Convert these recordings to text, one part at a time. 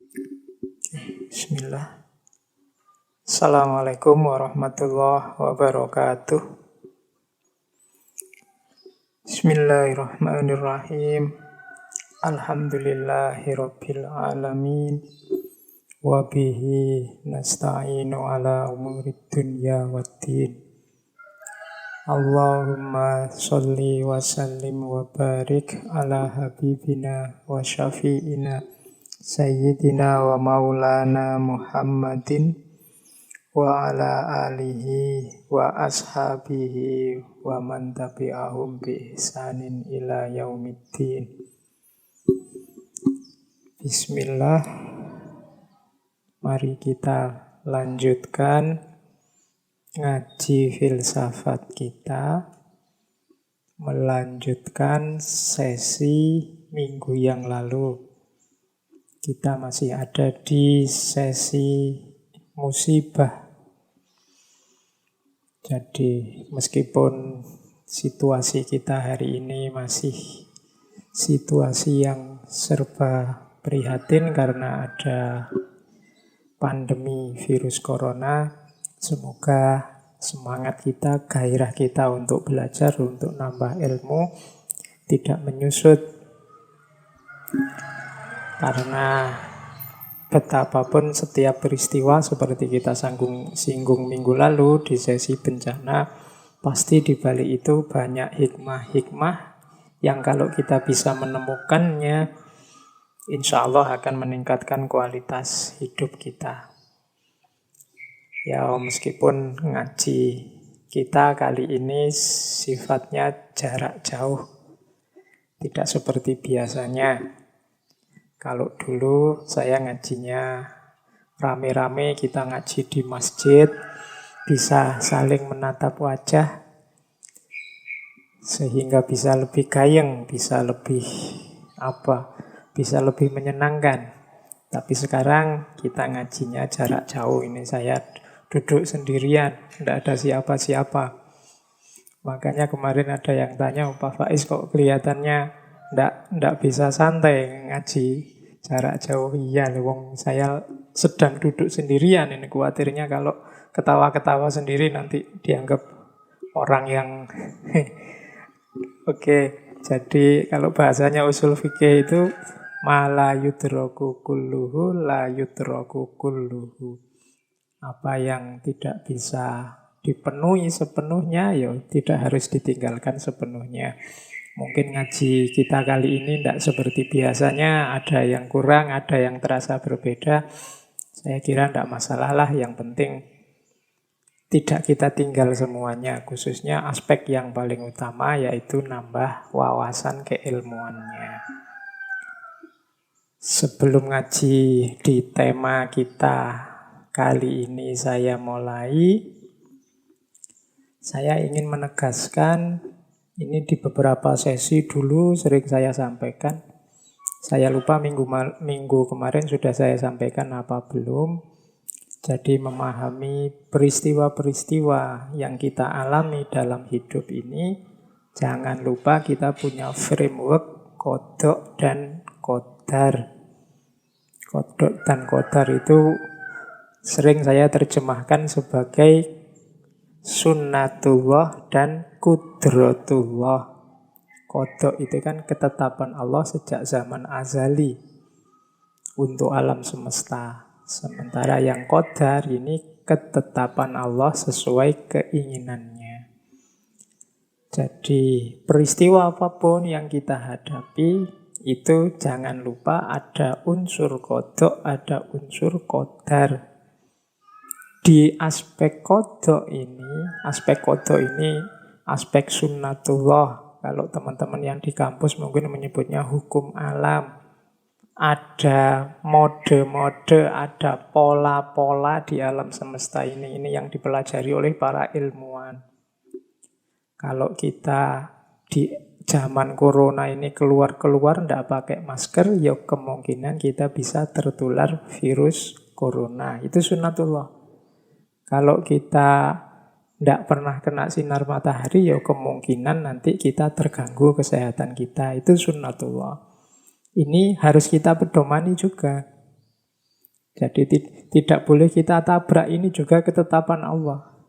Bismillah. Assalamualaikum warahmatullahi wabarakatuh. Bismillahirrahmanirrahim. Alhamdulillahirabbil alamin. Wa bihi nasta'inu ala umurid dunya waddin. Allahumma sholli wa sallim wa barik ala habibina wa syafi'ina Sayyidina wa maulana Muhammadin wa ala alihi wa ashabihi wa man tabi'ahum bi ihsanin ila yaumiddin. Bismillah. Mari kita lanjutkan ngaji filsafat kita, melanjutkan sesi minggu yang lalu. Kita masih ada di sesi musibah. Jadi meskipun situasi kita hari ini masih situasi yang serba prihatin karena ada pandemi virus corona, semoga semangat kita, gairah kita untuk belajar, untuk nambah ilmu tidak menyusut. Karena betapapun setiap peristiwa seperti kita singgung minggu lalu di sesi bencana, pasti di balik itu banyak hikmah-hikmah yang kalau kita bisa menemukannya, insya Allah akan meningkatkan kualitas hidup kita. Ya, meskipun ngaji kita kali ini sifatnya jarak jauh, tidak seperti biasanya. Kalau dulu saya ngajinya rame-rame, kita ngaji di masjid, bisa saling menatap wajah, sehingga bisa lebih gayeng, bisa lebih bisa lebih menyenangkan. Tapi sekarang kita ngajinya jarak jauh, ini saya duduk sendirian, tidak ada siapa-siapa. Makanya kemarin ada yang tanya, Pak Faiz kok kelihatannya ndak bisa santai ngaji jarak jauh. Iya, wong saya sedang duduk sendirian. Ini khawatirnya kalau ketawa-ketawa sendiri nanti dianggap orang yang Oke, jadi kalau bahasanya usul fikih itu ma yudraku kulluhu la yudraku kulluhu. Apa yang tidak bisa dipenuhi sepenuhnya, ya tidak harus ditinggalkan sepenuhnya. Mungkin ngaji kita kali ini tidak seperti biasanya, ada yang kurang, ada yang terasa berbeda. Saya kira tidak masalah lah, yang penting tidak kita tinggal semuanya, khususnya aspek yang paling utama yaitu nambah wawasan keilmuannya. Sebelum ngaji di tema kita kali ini saya ingin menegaskan. Ini di beberapa sesi dulu sering saya sampaikan. Saya lupa minggu kemarin sudah saya sampaikan apa belum. Jadi memahami peristiwa-peristiwa yang kita alami dalam hidup ini, jangan lupa kita punya framework qadha dan qadar. Qadha dan qadar itu sering saya terjemahkan sebagai sunnatullah dan kudratullah. Qadha itu kan ketetapan Allah sejak zaman azali untuk alam semesta. Sementara yang qadar ini ketetapan Allah sesuai keinginannya. Jadi peristiwa apapun yang kita hadapi itu jangan lupa ada unsur qadha, ada unsur qadar. Di aspek qadha ini, aspek sunnatullah. Kalau teman-teman yang di kampus mungkin menyebutnya hukum alam. Ada mode-mode, ada pola-pola di alam semesta ini. Ini yang dipelajari oleh para ilmuwan. Kalau kita di zaman corona ini keluar-keluar tidak pakai masker, ya kemungkinan kita bisa tertular virus corona. Itu sunnatullah. Kalau kita tidak pernah kena sinar matahari, ya kemungkinan nanti kita terganggu kesehatan kita. Itu sunnatullah. Ini harus kita pedomani juga. Jadi tidak boleh kita tabrak, ini juga ketetapan Allah.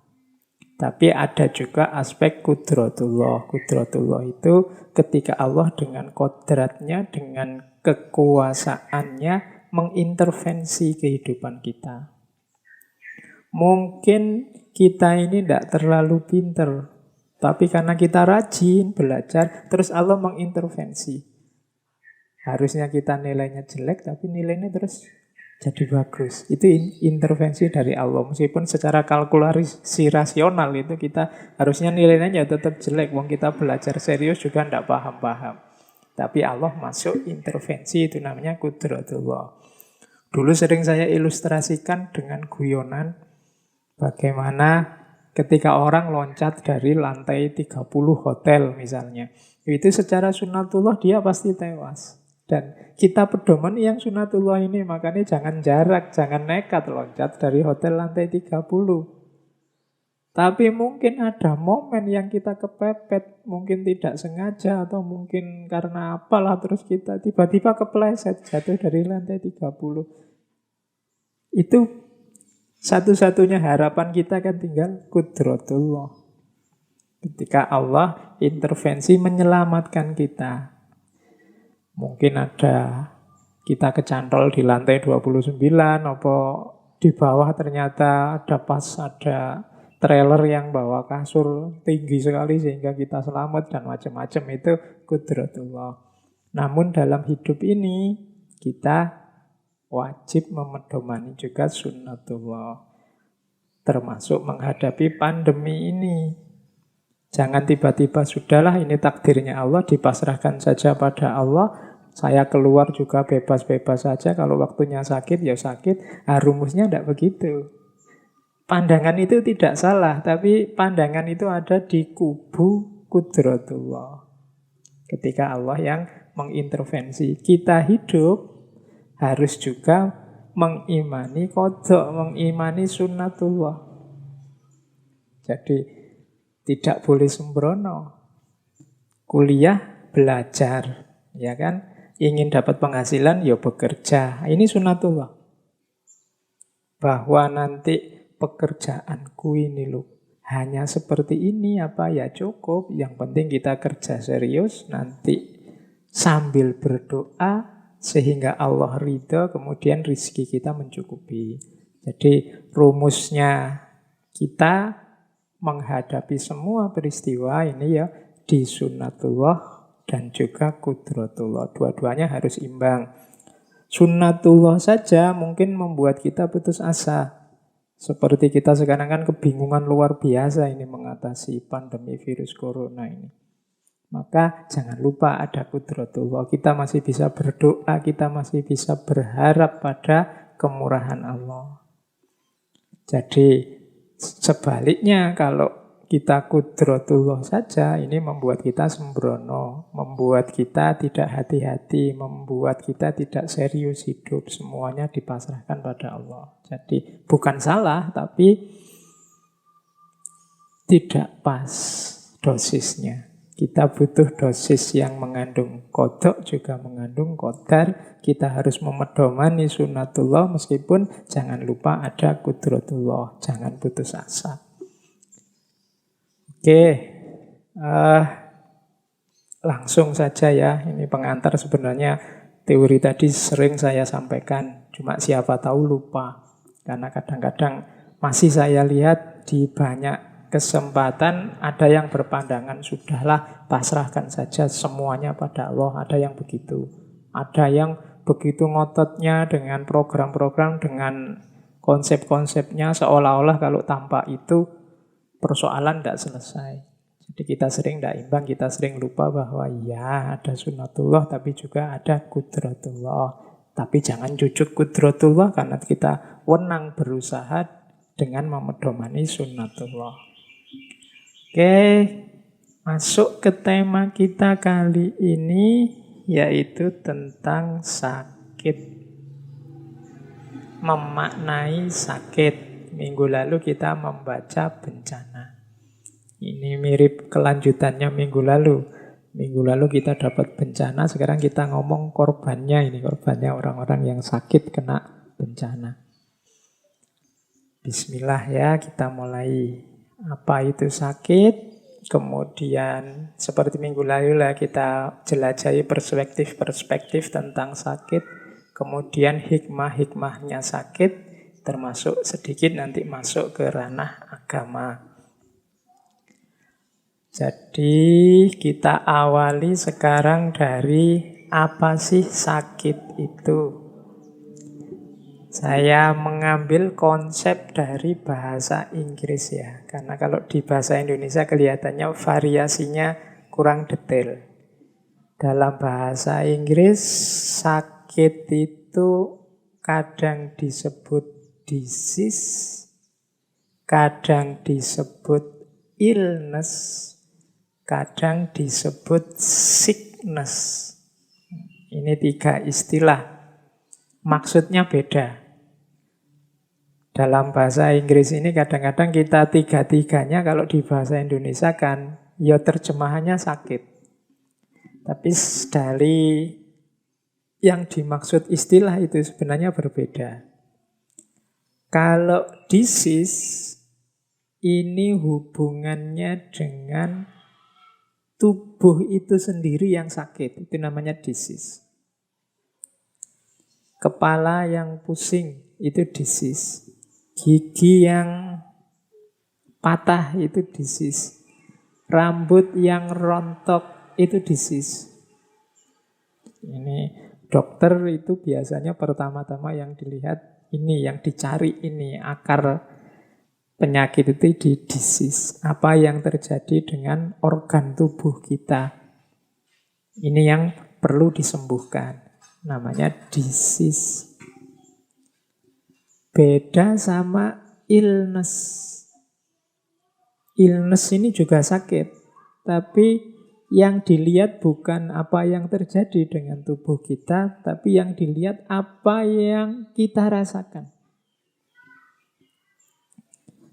Tapi ada juga aspek kudratullah. Kudratullah itu ketika Allah dengan kodratnya, dengan kekuasaannya mengintervensi kehidupan kita. Mungkin kita ini tidak terlalu pinter, tapi karena kita rajin belajar, terus Allah mengintervensi. Harusnya kita nilainya jelek, tapi nilainya terus jadi bagus. Itu intervensi dari Allah. Meskipun secara kalkulasi rasional itu kita harusnya nilainya ya tetap jelek. Wong kita belajar serius juga tidak paham-paham. Tapi Allah masuk intervensi, itu namanya kudratullah. Dulu sering saya ilustrasikan dengan guyonan bagaimana ketika orang loncat dari lantai 30 hotel misalnya. Itu secara sunatullah dia pasti tewas. Dan kita pedoman yang sunatullah ini, makanya jangan jarak, jangan nekat loncat dari hotel lantai 30. Tapi mungkin ada momen yang kita kepepet, mungkin tidak sengaja atau mungkin karena apalah terus kita tiba-tiba kepleset jatuh dari lantai 30. Itu satu-satunya harapan kita kan tinggal kudratullah. Ketika Allah intervensi menyelamatkan kita. Mungkin ada kita kecantol di lantai 29, apa di bawah ternyata ada trailer yang bawa kasur tinggi sekali sehingga kita selamat dan macam-macam, itu kudratullah. Namun dalam hidup ini kita wajib memedomani juga sunnatullah. Termasuk menghadapi pandemi ini. Jangan tiba-tiba sudahlah ini takdirnya Allah, dipasrahkan saja pada Allah. Saya keluar juga bebas-bebas saja, kalau waktunya sakit ya sakit. Rumusnya tidak begitu. Pandangan itu tidak salah, tapi pandangan itu ada di kubu kudratullah. Ketika Allah yang mengintervensi, kita hidup harus juga mengimani qadha, mengimani sunnatullah. Jadi tidak boleh sembrono. Kuliah, belajar, ya kan? Ingin dapat penghasilan, ya bekerja. Ini sunnatullah. Bahwa nanti pekerjaanku ini loh, hanya seperti ini apa ya cukup. Yang penting kita kerja serius, nanti sambil berdoa sehingga Allah ridha, kemudian rizki kita mencukupi. Jadi rumusnya kita menghadapi semua peristiwa ini ya di sunnatullah dan juga kudratullah. Dua-duanya harus imbang. Sunnatullah saja mungkin membuat kita putus asa. Seperti kita sekarang kan kebingungan luar biasa ini mengatasi pandemi virus corona ini. Maka jangan lupa ada kudratullah. Kita masih bisa berdoa, kita masih bisa berharap pada kemurahan Allah. Jadi sebaliknya kalau kita kudratullah saja, ini membuat kita sembrono, membuat kita tidak hati-hati, membuat kita tidak serius hidup. Semuanya dipasrahkan pada Allah. Jadi bukan salah, tapi tidak pas dosisnya. Kita butuh dosis yang mengandung qadha juga mengandung qadar. Kita harus memedomani sunnatullah meskipun jangan lupa ada kudratullah. Jangan putus asa. Oke, langsung saja ya. Ini pengantar sebenarnya teori tadi sering saya sampaikan. Cuma siapa tahu lupa. Karena kadang-kadang masih saya lihat di banyak kesempatan ada yang berpandangan sudahlah pasrahkan saja semuanya pada Allah. Ada yang begitu. Ada yang begitu ngototnya dengan program-program, dengan konsep-konsepnya seolah-olah kalau tanpa itu persoalan tidak selesai. Jadi kita sering tidak imbang, kita sering lupa bahwa ya ada sunnatullah tapi juga ada kudratullah. Tapi jangan jujuk kudratullah karena kita wenang berusaha dengan memedomani sunnatullah. Oke, masuk ke tema kita kali ini yaitu tentang sakit. Memaknai sakit. Minggu lalu kita membaca bencana. Ini mirip kelanjutannya minggu lalu. Minggu lalu kita dapat bencana, sekarang kita ngomong korbannya. Ini korbannya orang-orang yang sakit kena bencana. Bismillah ya, kita mulai. Apa itu sakit? Kemudian seperti minggu lalu lah kita jelajahi perspektif-perspektif tentang sakit. Kemudian hikmah-hikmahnya sakit, termasuk sedikit nanti masuk ke ranah agama. Jadi kita awali sekarang dari apa sih sakit itu? Saya mengambil konsep dari bahasa Inggris ya. Karena kalau di bahasa Indonesia kelihatannya variasinya kurang detail. Dalam bahasa Inggris, sakit itu kadang disebut disease, kadang disebut illness, kadang disebut sickness. Ini 3 istilah. Maksudnya beda. Dalam bahasa Inggris ini kadang-kadang kita 3-3-nya kalau di bahasa Indonesia kan ya terjemahannya sakit. Tapi dari yang dimaksud istilah itu sebenarnya berbeda. Kalau disease ini hubungannya dengan tubuh itu sendiri yang sakit. Itu namanya disease. Kepala yang pusing, itu disease. Gigi yang patah, itu disease. Rambut yang rontok, itu disease. Ini dokter itu biasanya pertama-tama yang dilihat ini, yang dicari ini, akar penyakit itu di disease. Apa yang terjadi dengan organ tubuh kita. Ini yang perlu disembuhkan. Namanya disease. Beda sama illness. Illness ini juga sakit. Tapi yang dilihat bukan apa yang terjadi dengan tubuh kita, tapi yang dilihat apa yang kita rasakan.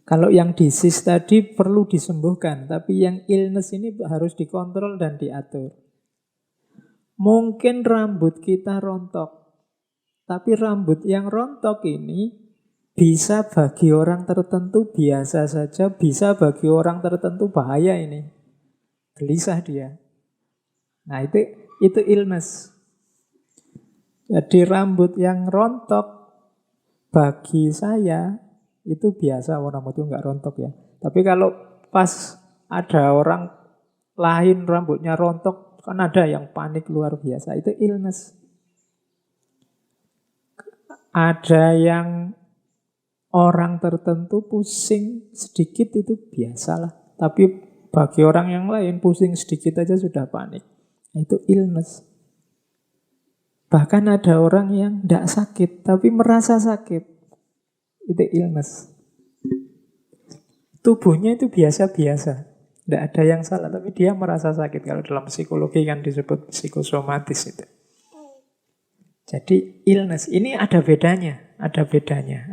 Kalau yang disease tadi perlu disembuhkan, tapi yang illness ini harus dikontrol dan diatur. Mungkin rambut kita rontok, tapi rambut yang rontok ini bisa bagi orang tertentu biasa saja, bisa bagi orang tertentu bahaya ini. Gelisah dia. Nah itu illness. Jadi rambut yang rontok bagi saya itu biasa, orang itu nggak rontok ya. Tapi kalau pas ada orang lain rambutnya rontok, kan ada yang panik luar biasa, itu illness. Ada yang orang tertentu pusing sedikit itu biasalah. Tapi bagi orang yang lain pusing sedikit aja sudah panik. Itu illness. Bahkan ada orang yang tidak sakit tapi merasa sakit. Itu illness. Tubuhnya itu biasa-biasa. Tidak ada yang salah, tapi dia merasa sakit. Kalau dalam psikologi kan disebut psikosomatis itu. Jadi illness, ini ada bedanya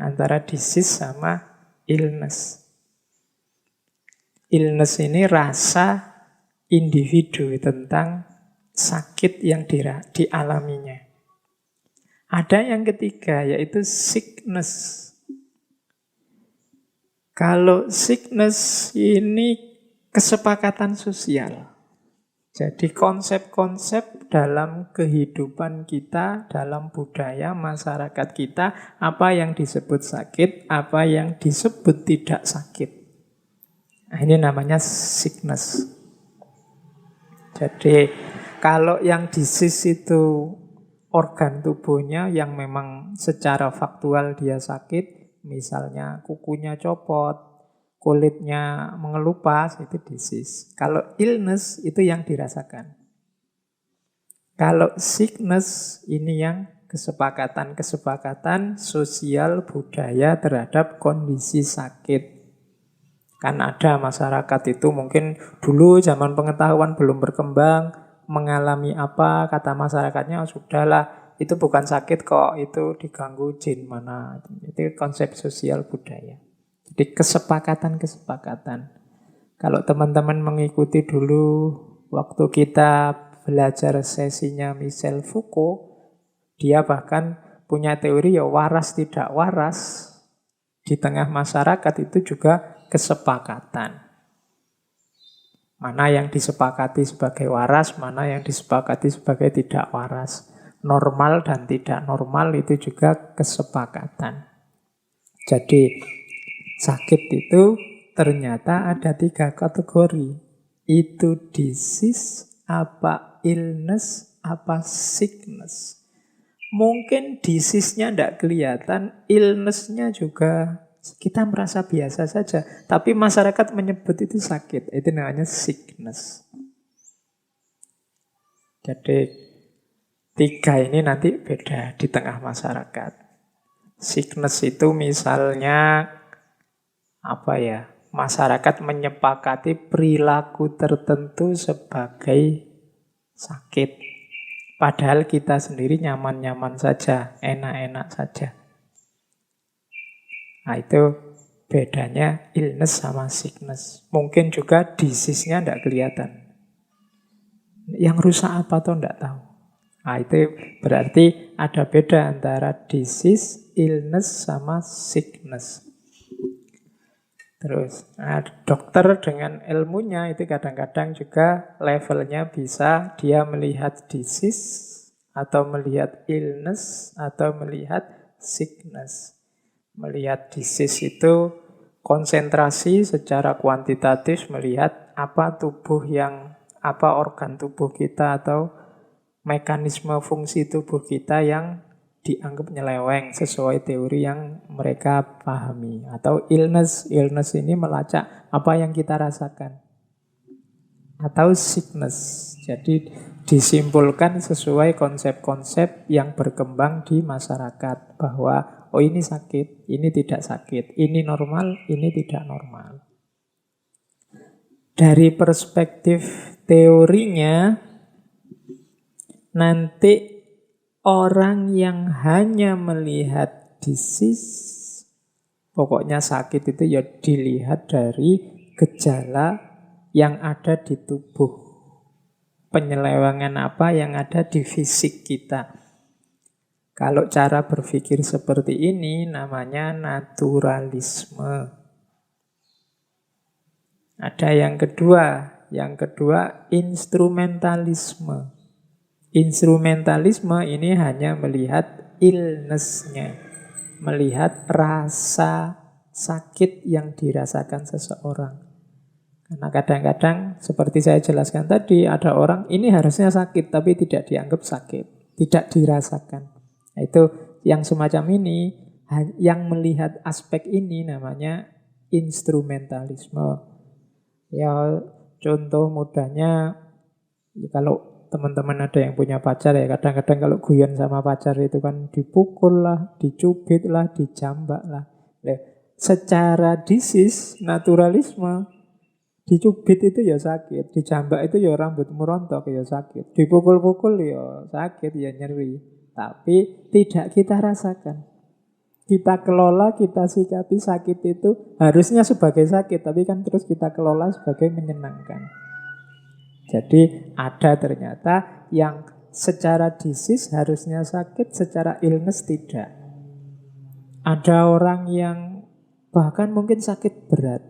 antara disease sama illness. Illness ini rasa individu tentang sakit yang dialaminya. Ada yang ketiga, yaitu sickness. Kalau sickness ini kesepakatan sosial. Jadi konsep-konsep dalam kehidupan kita, dalam budaya masyarakat kita, apa yang disebut sakit, apa yang disebut tidak sakit. Nah, ini namanya sickness. Jadi kalau yang disease itu organ tubuhnya yang memang secara faktual dia sakit, misalnya kukunya copot, kulitnya mengelupas, itu disease. Kalau illness itu yang dirasakan. Kalau sickness ini yang kesepakatan sosial budaya terhadap kondisi sakit. Kan ada masyarakat itu mungkin dulu zaman pengetahuan belum berkembang, mengalami apa, kata masyarakatnya, oh, sudahlah, itu bukan sakit kok, itu diganggu jin mana. Itu konsep sosial budaya. Jadi kesepakatan-kesepakatan. Kalau teman-teman mengikuti dulu waktu kita belajar sesinya Michel Foucault, dia bahkan punya teori ya waras tidak waras. Di tengah masyarakat itu juga kesepakatan. Mana yang disepakati sebagai waras, mana yang disepakati sebagai tidak waras. Normal dan tidak normal itu juga kesepakatan. Jadi sakit itu ternyata ada 3 kategori. Itu disease, apa illness, apa sickness. Mungkin disease-nya tidak kelihatan, illness-nya juga kita merasa biasa saja. Tapi masyarakat menyebut itu sakit. Itu namanya sickness. Jadi 3 ini nanti beda di tengah masyarakat. Sickness itu misalnya apa ya? Masyarakat menyepakati perilaku tertentu sebagai sakit. Padahal kita sendiri nyaman-nyaman saja, enak-enak saja. Nah itu bedanya illness sama sickness. Mungkin juga disease-nya tidak kelihatan. Yang rusak apa tuh tidak tahu. Nah itu berarti ada beda antara disease, illness sama sickness. Terus dokter dengan ilmunya itu kadang-kadang juga levelnya bisa dia melihat disease atau melihat illness atau melihat sickness. Melihat disease itu konsentrasi secara kuantitatif melihat apa organ tubuh kita atau mekanisme fungsi tubuh kita yang dianggap nyeleweng sesuai teori yang mereka pahami. Atau illness ini melacak apa yang kita rasakan. Atau sickness, jadi disimpulkan sesuai konsep-konsep yang berkembang di masyarakat bahwa oh ini sakit, ini tidak sakit, ini normal, ini tidak normal. Dari perspektif teorinya, nanti orang yang hanya melihat disease, pokoknya sakit itu ya dilihat dari gejala yang ada di tubuh. Penyelewengan apa yang ada di fisik kita. Kalau cara berpikir seperti ini namanya naturalisme. Ada yang kedua instrumentalisme. Instrumentalisme ini hanya melihat illness-nya, melihat rasa sakit yang dirasakan seseorang. Karena kadang-kadang seperti saya jelaskan tadi, ada orang ini harusnya sakit tapi tidak dianggap sakit, tidak dirasakan. Nah, itu yang semacam ini, yang melihat aspek ini namanya instrumentalisme. Ya contoh mudahnya, kalau teman-teman ada yang punya pacar ya, kadang-kadang kalau guyon sama pacar itu kan dipukul lah, dicubit lah, dijambak lah. Secara disease, naturalisme, dicubit itu ya sakit, dijambak itu ya rambut merontok ya sakit, dipukul-pukul ya sakit, ya nyeri. Tapi tidak kita rasakan. Kita kelola, kita sikapi sakit itu harusnya sebagai sakit, tapi kan terus kita kelola sebagai menyenangkan. Jadi ada ternyata yang secara disease harusnya sakit, secara illness tidak. Ada orang yang bahkan mungkin sakit berat,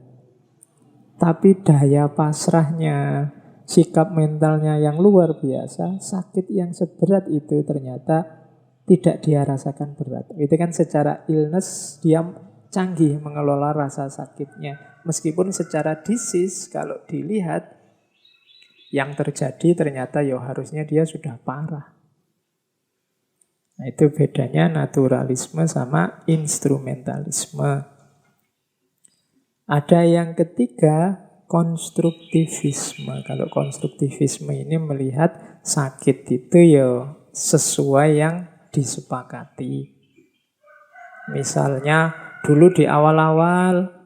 tapi daya pasrahnya, sikap mentalnya yang luar biasa, sakit yang seberat itu ternyata tidak dia rasakan berat. Itu kan secara illness dia canggih mengelola rasa sakitnya. Meskipun secara disease kalau dilihat yang terjadi ternyata ya harusnya dia sudah parah. Nah, itu bedanya naturalisme sama instrumentalisme. Ada yang ketiga, konstruktivisme. Kalau konstruktivisme ini melihat sakit itu ya sesuai yang disepakati. Misalnya dulu di awal-awal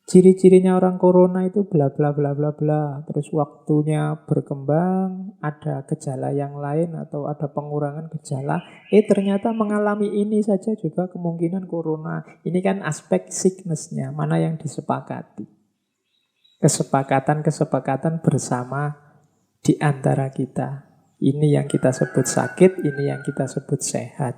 ciri-cirinya orang corona itu bla bla bla bla bla. Terus waktunya berkembang, ada gejala yang lain atau ada pengurangan gejala. Ternyata mengalami ini saja juga kemungkinan corona. Ini kan aspek sickness-nya, mana yang disepakati. Kesepakatan-kesepakatan bersama di antara kita. Ini yang kita sebut sakit, ini yang kita sebut sehat.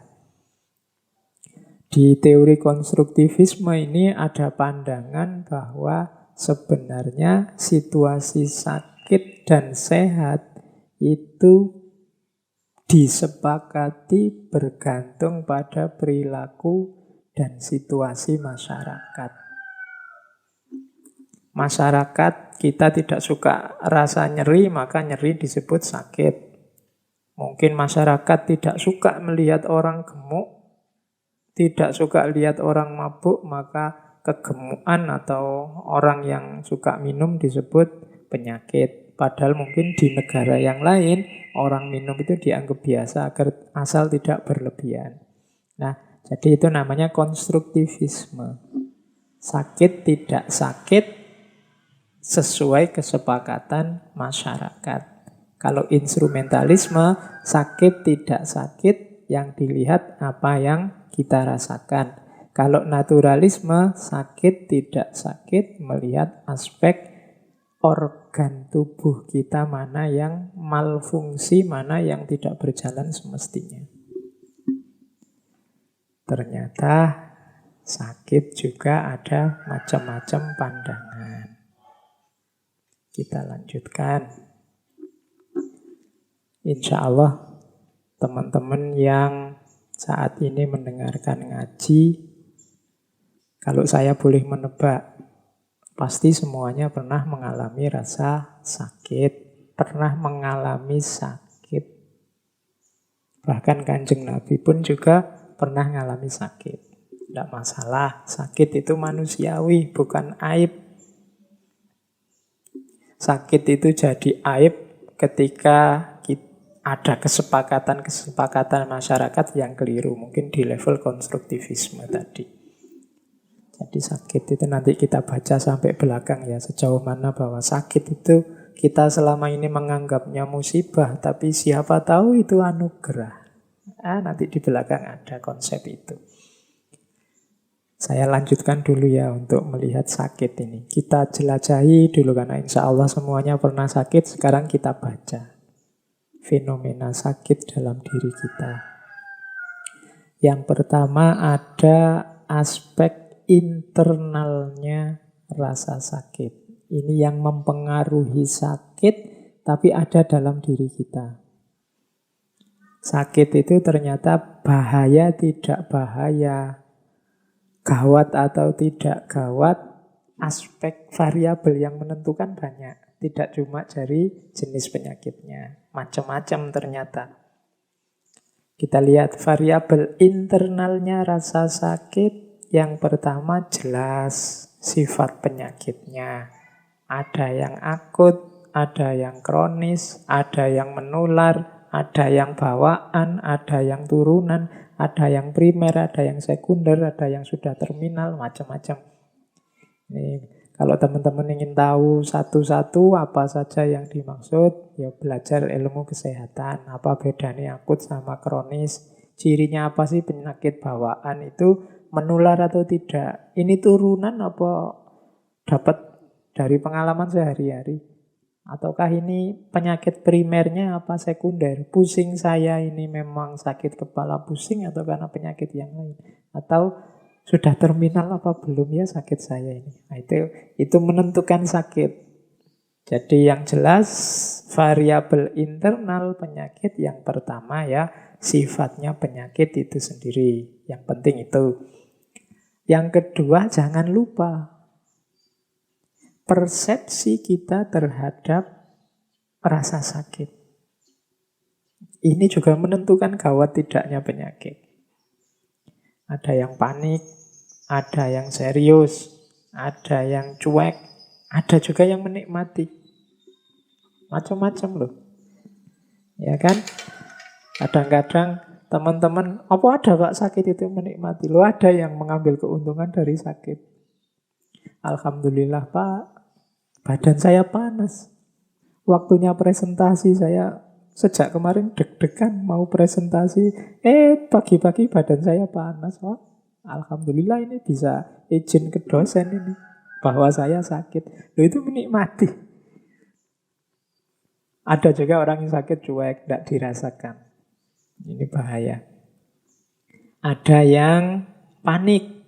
Di teori konstruktivisme ini ada pandangan bahwa sebenarnya situasi sakit dan sehat itu disepakati bergantung pada perilaku dan situasi masyarakat. Masyarakat kita tidak suka rasa nyeri, maka nyeri disebut sakit. Mungkin masyarakat tidak suka melihat orang gemuk, tidak suka lihat orang mabuk, maka kegemukan atau orang yang suka minum disebut penyakit. Padahal mungkin di negara yang lain, orang minum itu dianggap biasa agar asal tidak berlebihan. Nah, jadi itu namanya konstruktivisme. Sakit tidak sakit sesuai kesepakatan masyarakat. Kalau instrumentalisme, sakit tidak sakit, yang dilihat apa yang kita rasakan. Kalau naturalisme, sakit tidak sakit, melihat aspek organ tubuh kita mana yang malfungsi, mana yang tidak berjalan semestinya. Ternyata sakit juga ada macam-macam pandangan. Kita lanjutkan. Insya Allah teman-teman yang saat ini mendengarkan ngaji, kalau saya boleh menebak, pasti semuanya pernah mengalami rasa sakit, pernah mengalami sakit. Bahkan Kanjeng Nabi pun juga pernah mengalami sakit. Tidak masalah, sakit itu manusiawi, bukan aib. Sakit itu jadi aib ketika ada kesepakatan masyarakat yang keliru. Mungkin di level konstruktivisme tadi. Jadi sakit itu nanti kita baca sampai belakang ya. Sejauh mana bahwa sakit itu kita selama ini menganggapnya musibah. Tapi siapa tahu itu anugerah. Nanti di belakang ada konsep itu. Saya lanjutkan dulu ya untuk melihat sakit ini. Kita jelajahi dulu karena insya Allah semuanya pernah sakit. Sekarang kita baca fenomena sakit dalam diri kita. Yang pertama ada aspek internalnya rasa sakit. Ini yang mempengaruhi sakit tapi ada dalam diri kita. Sakit itu ternyata bahaya tidak bahaya, gawat atau tidak gawat, aspek variabel yang menentukan banyak. Tidak cuma dari jenis penyakitnya. Macam-macam ternyata. Kita lihat variabel internalnya rasa sakit. Yang pertama jelas sifat penyakitnya. Ada yang akut, ada yang kronis, ada yang menular, ada yang bawaan, ada yang turunan, ada yang primer, ada yang sekunder, ada yang sudah terminal, macam-macam. Kalau teman-teman ingin tahu satu-satu apa saja yang dimaksud, ya belajar ilmu kesehatan. Apa bedanya akut sama kronis? Cirinya apa sih penyakit bawaan itu menular atau tidak? Ini turunan apa dapat dari pengalaman sehari-hari? Ataukah ini penyakit primernya apa sekunder? Pusing saya ini memang sakit kepala pusing atau karena penyakit yang lain? Atau sudah terminal apa belum ya sakit saya ini? Nah, itu menentukan sakit. Jadi yang jelas variabel internal penyakit yang pertama ya sifatnya penyakit itu sendiri. Yang penting itu. Yang kedua jangan lupa persepsi kita terhadap rasa sakit. Ini juga menentukan gawat tidaknya penyakit. Ada yang panik, ada yang serius, ada yang cuek, ada juga yang menikmati. Macam-macam loh. Ya kan? Kadang-kadang teman-teman, apa ada Pak sakit itu menikmati? Loh ada yang mengambil keuntungan dari sakit. Alhamdulillah Pak, badan saya panas. Waktunya presentasi saya sejak kemarin deg-degan mau presentasi. Pagi-pagi badan saya panas. Wah, alhamdulillah ini bisa izin ke dosen ini bahwa saya sakit. Loh itu menikmati. Ada juga orang yang sakit cuek, tidak dirasakan. Ini bahaya. Ada yang panik.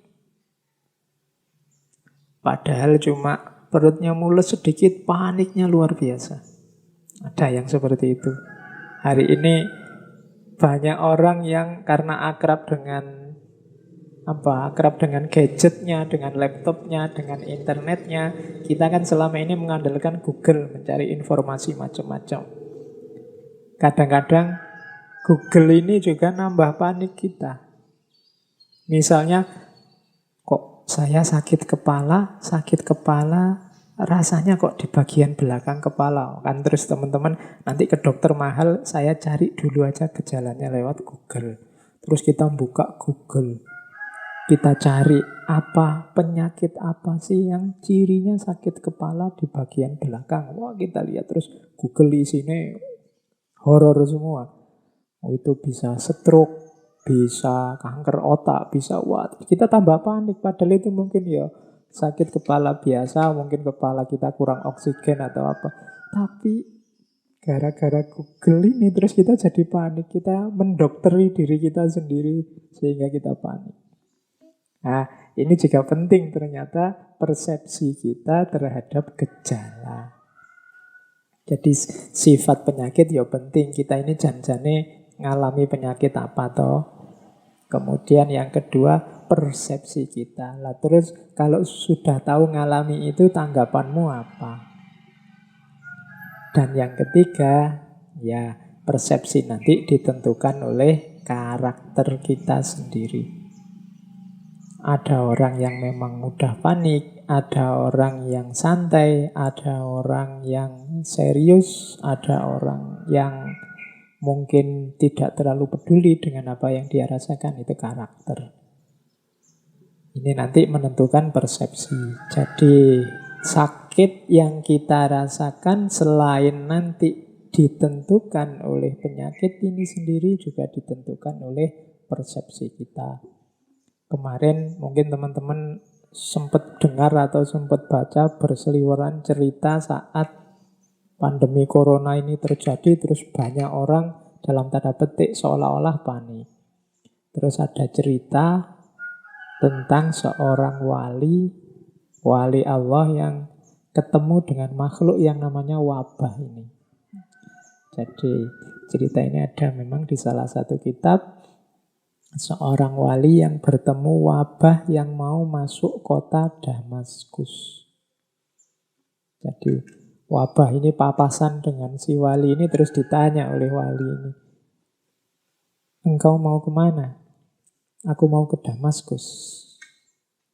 Padahal cuma perutnya mules sedikit, paniknya luar biasa. Ada yang seperti itu. Hari ini banyak orang yang karena akrab dengan gadgetnya, dengan laptopnya, dengan internetnya. Kita kan selama ini mengandalkan Google mencari informasi macam-macam. Kadang-kadang Google ini juga nambah panik kita. Misalnya, kok saya sakit kepala, rasanya kok di bagian belakang kepala. Kan terus teman-teman nanti ke dokter mahal, saya cari dulu aja gejalanya lewat Google. Terus kita buka Google. Kita cari penyakit apa sih yang cirinya sakit kepala di bagian belakang. Wah, kita lihat terus Google isinya horor semua. Oh, itu bisa stroke, bisa kanker otak, bisa kita tambah panik. Padahal itu mungkin ya sakit kepala biasa, mungkin kepala kita kurang oksigen atau apa. Tapi gara-gara Google ini terus kita jadi panik. Kita mendokteri diri kita sendiri sehingga kita panik. Nah, ini juga penting ternyata persepsi kita terhadap gejala. Jadi sifat penyakit ya penting. Kita ini janjane ngalami penyakit apa toh. Kemudian yang kedua, persepsi kita. Lah terus kalau sudah tahu ngalami itu tanggapanmu apa? Dan yang ketiga, ya persepsi nanti ditentukan oleh karakter kita sendiri. Ada orang yang memang mudah panik, ada orang yang santai, ada orang yang serius, ada orang yang mungkin tidak terlalu peduli dengan apa yang dia rasakan. Itu karakter. Ini nanti menentukan persepsi. Jadi sakit yang kita rasakan selain nanti ditentukan oleh penyakit ini sendiri juga ditentukan oleh persepsi kita. Kemarin mungkin teman-teman sempat dengar atau sempat baca berseliweran cerita saat pandemi corona ini terjadi, terus banyak orang dalam tanda petik seolah-olah panik. Terus ada cerita tentang seorang wali Allah yang ketemu dengan makhluk yang namanya wabah ini. Jadi cerita ini ada memang di salah satu kitab. Seorang wali yang bertemu wabah yang mau masuk kota Damaskus. Jadi wabah ini papasan dengan si wali ini, terus ditanya oleh wali ini, engkau mau kemana? Aku mau ke Damaskus.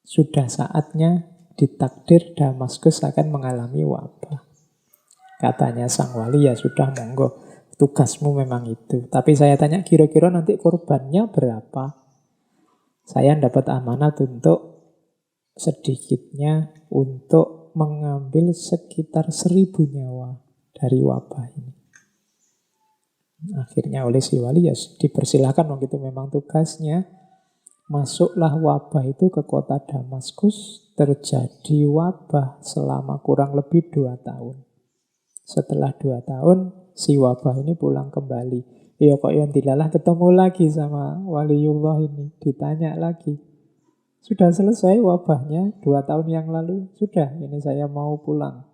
Sudah saatnya ditakdir Damaskus akan mengalami wabah. Katanya sang wali, ya sudah monggo. Tugasmu memang itu. Tapi saya tanya kira-kira nanti korbannya berapa? Saya dapat amanat untuk sedikitnya untuk mengambil sekitar 1.000 nyawa dari wabah ini. Akhirnya oleh si wali ya dipersilahkan, itu memang tugasnya. Masuklah wabah itu ke kota Damaskus. Terjadi wabah selama kurang lebih 2 tahun. Setelah 2 tahun si wabah ini pulang kembali. Ya kok yang dilalah ketemu lagi sama waliullah ini. Ditanya lagi. Sudah selesai wabahnya 2 tahun yang lalu? Sudah, ini saya mau pulang.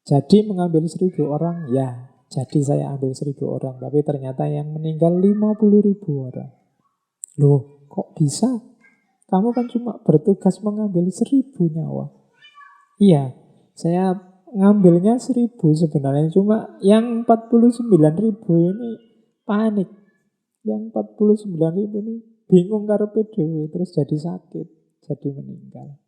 Jadi mengambil 1.000 orang? Ya, jadi saya ambil 1.000 orang. Tapi ternyata yang meninggal 50.000 orang. Loh, kok bisa? Kamu kan cuma bertugas mengambil 1.000 nyawa. Iya, saya ngambilnya 1.000 sebenarnya, cuma yang 49.000 ini panik. Yang 49.000 ini bingung karepe dhewe, terus jadi sakit, jadi meninggal.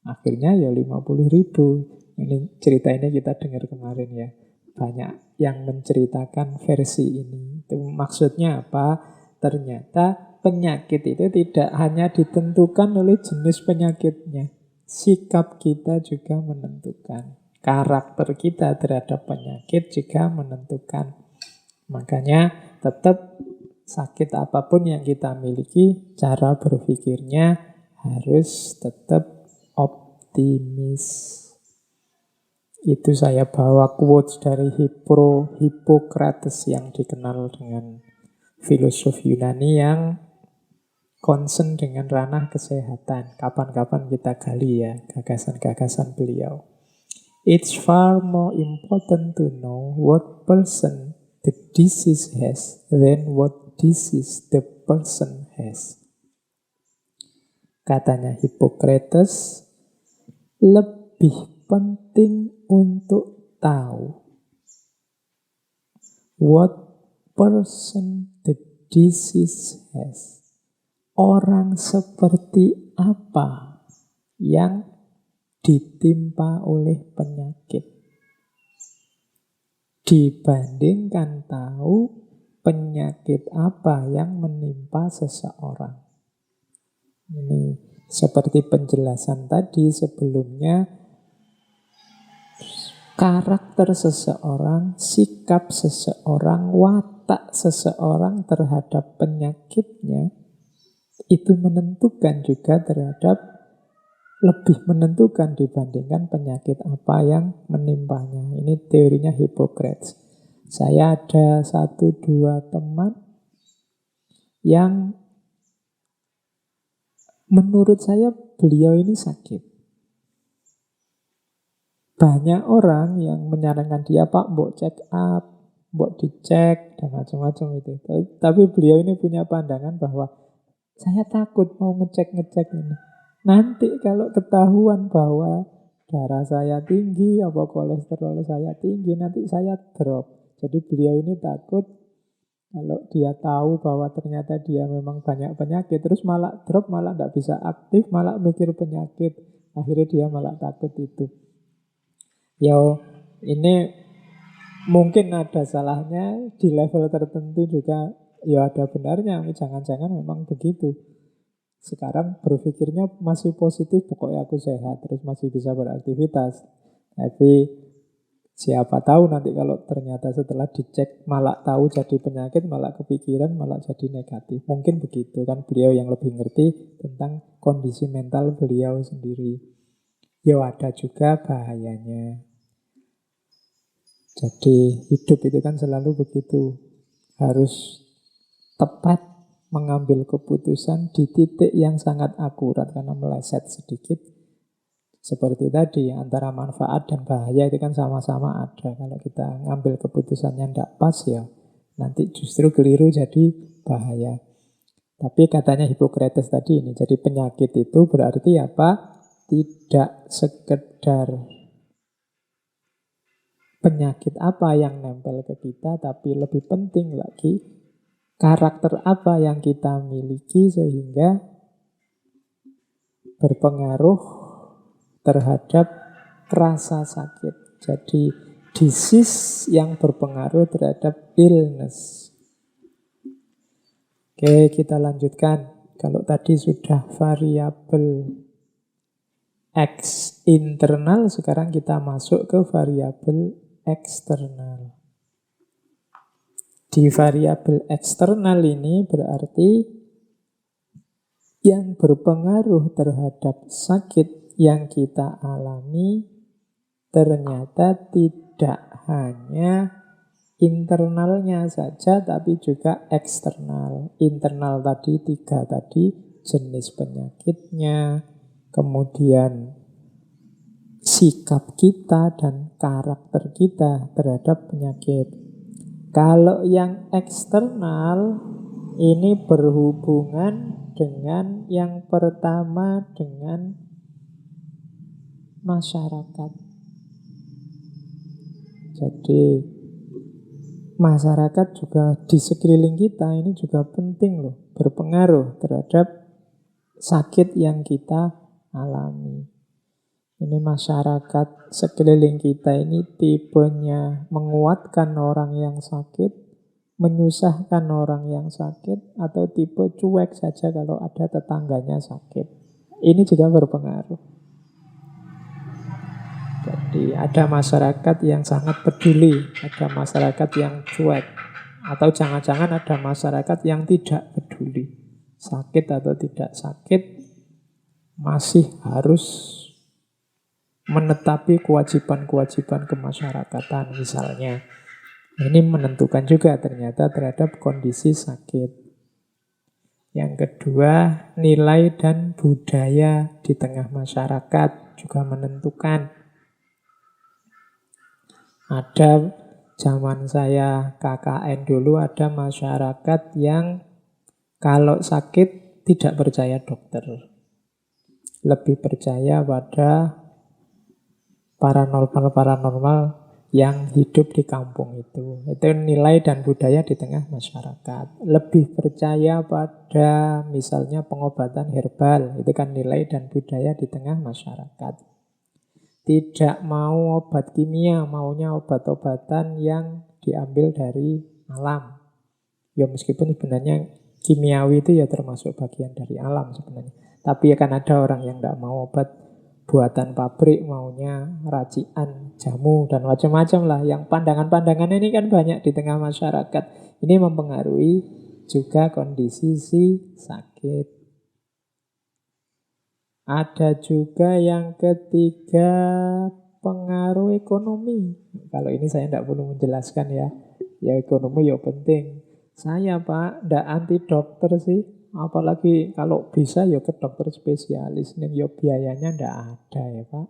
Akhirnya ya 50.000. Ini cerita ini kita dengar kemarin ya. Banyak yang menceritakan versi ini. Itu maksudnya apa? Ternyata penyakit itu tidak hanya ditentukan oleh jenis penyakitnya. Sikap kita juga menentukan. Karakter kita terhadap penyakit juga menentukan. Makanya tetap sakit apapun yang kita miliki, cara berpikirnya harus tetap optimis. Itu saya bawa quotes dari Hippocrates yang dikenal dengan filosof Yunani yang concern dengan ranah kesehatan. Kapan-kapan kita gali ya gagasan-gagasan beliau. It's far more important to know what person the disease has than what disease the person has. Katanya Hippocrates, lebih penting untuk tahu what person the disease has. Orang seperti apa yang ditimpa oleh penyakit, dibandingkan tahu penyakit apa yang menimpa seseorang. Ini seperti penjelasan tadi sebelumnya, karakter seseorang, sikap seseorang, watak seseorang terhadap penyakitnya itu menentukan juga terhadap, lebih menentukan dibandingkan penyakit apa yang menimpanya. Ini teorinya Hippocrates. Saya ada 1-2 teman yang menurut saya beliau ini sakit. Banyak orang yang menyarankan dia, Pak, mbok check up, mbok dicek, dan macam-macam itu. Tapi beliau ini punya pandangan bahwa saya takut mau ngecek-ngecek ini. Nanti kalau ketahuan bahwa darah saya tinggi, apa kolesterol saya tinggi, nanti saya drop. Jadi beliau ini takut kalau dia tahu bahwa ternyata dia memang banyak penyakit, terus malah drop, malah tidak bisa aktif, malah mikir penyakit. Akhirnya dia malah takut itu. Ya, ini mungkin ada salahnya, di level tertentu juga ya ada benarnya. Jangan-jangan memang begitu. Sekarang berpikirnya masih positif, pokoknya aku sehat, terus masih bisa beraktivitas. Tapi siapa tahu nanti kalau ternyata setelah dicek malah tahu jadi penyakit, malah kepikiran, malah jadi negatif. Mungkin begitu kan, beliau yang lebih ngerti tentang kondisi mental beliau sendiri. Ya ada juga bahayanya. Jadi hidup itu kan selalu begitu. Harus tepat mengambil keputusan di titik yang sangat akurat, karena meleset sedikit. Seperti tadi, antara manfaat dan bahaya itu kan sama-sama ada. Kalau kita ngambil keputusannya tidak pas ya, nanti justru keliru jadi bahaya. Tapi katanya Hippocrates tadi ini, jadi penyakit itu berarti apa? Tidak sekedar penyakit apa yang nempel ke kita, tapi lebih penting lagi karakter apa yang kita miliki sehingga berpengaruh terhadap rasa sakit. Jadi disease yang berpengaruh terhadap illness. Oke, kita lanjutkan. Kalau tadi sudah variabel X internal, sekarang kita masuk ke variabel eksternal. Di variabel eksternal ini berarti yang berpengaruh terhadap sakit yang kita alami ternyata tidak hanya internalnya saja, tapi juga eksternal. Internal tadi 3 tadi, jenis penyakitnya, kemudian sikap kita dan karakter kita terhadap penyakit. Kalau yang eksternal ini berhubungan dengan yang pertama, dengan masyarakat. Jadi masyarakat juga di sekeliling kita ini juga penting loh, berpengaruh terhadap sakit yang kita alami. Ini masyarakat sekeliling kita ini tipenya menguatkan orang yang sakit, menyusahkan orang yang sakit, atau tipe cuek saja kalau ada tetangganya sakit. Ini juga berpengaruh. Jadi ada masyarakat yang sangat peduli, ada masyarakat yang cuek, atau jangan-jangan ada masyarakat yang tidak peduli. Sakit atau tidak sakit, masih harus menetapi kewajiban-kewajiban kemasyarakatan misalnya. Ini menentukan juga ternyata terhadap kondisi sakit. Yang kedua, nilai dan budaya di tengah masyarakat juga menentukan. Ada zaman saya KKN dulu, ada masyarakat yang kalau sakit tidak percaya dokter. Lebih percaya pada paranormal-paranormal yang hidup di kampung itu. Itu nilai dan budaya di tengah masyarakat. Lebih percaya pada misalnya pengobatan herbal. Itu kan nilai dan budaya di tengah masyarakat. Tidak mau obat kimia, maunya obat-obatan yang diambil dari alam. Ya meskipun sebenarnya kimiawi itu ya termasuk bagian dari alam sebenarnya. Tapi akan ada orang yang tidak mau obat buatan pabrik, maunya racikan jamu dan macam-macam lah. Yang pandangan-pandangan ini kan banyak di tengah masyarakat. Ini mempengaruhi juga kondisi si sakit. Ada juga yang ketiga, pengaruh ekonomi. Kalau ini saya tidak perlu menjelaskan ya. Ya ekonomi ya penting. Saya Pak, tidak anti dokter sih. Apalagi kalau bisa ya ke dokter spesialis. Dan ya biayanya tidak ada ya Pak.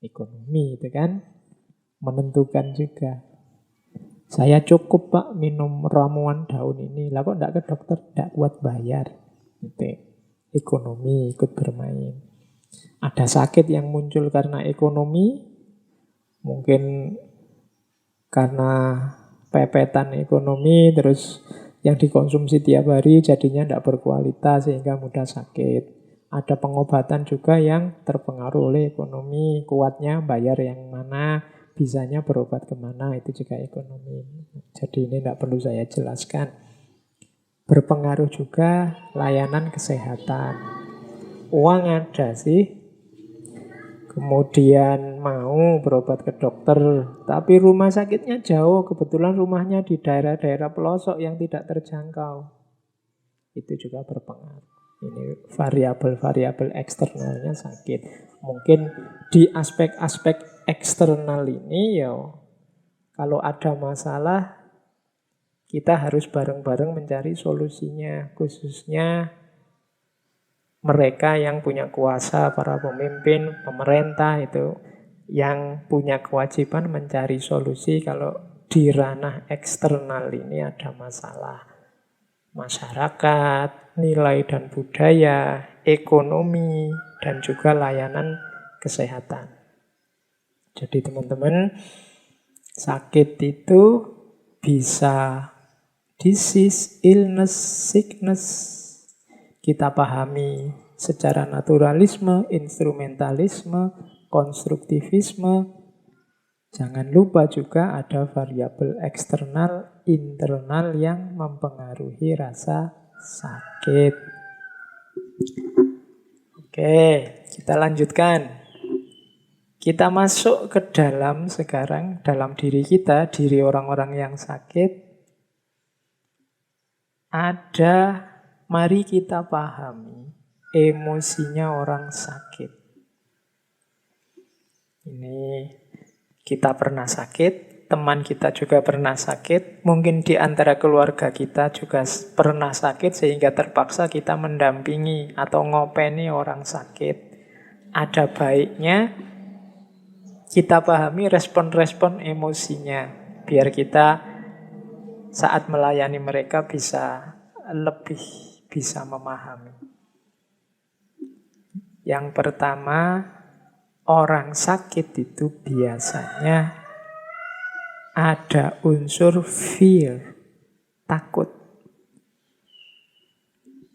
Ekonomi itu kan menentukan juga. Saya cukup Pak minum ramuan daun ini. Lah kok tidak ke dokter? Tidak kuat bayar. Gitu. Ekonomi ikut bermain. Ada sakit yang muncul karena ekonomi. Mungkin karena pepetan ekonomi, terus yang dikonsumsi tiap hari jadinya tidak berkualitas sehingga mudah sakit. Ada pengobatan juga yang terpengaruh oleh ekonomi, kuatnya bayar yang mana, bisanya berobat kemana, itu juga ekonomi. Jadi ini tidak perlu saya jelaskan. Berpengaruh juga layanan kesehatan. Uang ada sih, kemudian mau berobat ke dokter, tapi rumah sakitnya jauh, kebetulan rumahnya di daerah-daerah pelosok yang tidak terjangkau. Itu juga berpengaruh. Ini variabel-variabel eksternalnya sakit. Mungkin di aspek-aspek eksternal ini ya, kalau ada masalah, kita harus bareng-bareng mencari solusinya, khususnya mereka yang punya kuasa, para pemimpin, pemerintah itu yang punya kewajiban mencari solusi kalau di ranah eksternal ini ada masalah. Masyarakat, nilai dan budaya, ekonomi, dan juga layanan kesehatan. Jadi teman-teman, sakit itu bisa disease, illness, sickness. Kita pahami secara naturalisme, instrumentalisme, konstruktivisme. Jangan lupa juga ada variabel eksternal, internal yang mempengaruhi rasa sakit. Oke, kita lanjutkan. Kita masuk ke dalam sekarang, dalam diri kita, diri orang-orang yang sakit. Mari kita pahami emosinya orang sakit. Ini kita pernah sakit, teman kita juga pernah sakit, mungkin di antara keluarga kita juga pernah sakit sehingga terpaksa kita mendampingi atau ngopeni orang sakit. Ada baiknya kita pahami respon-respon emosinya, biar kita saat melayani mereka lebih bisa memahami. Yang pertama, orang sakit itu biasanya ada unsur fear, takut.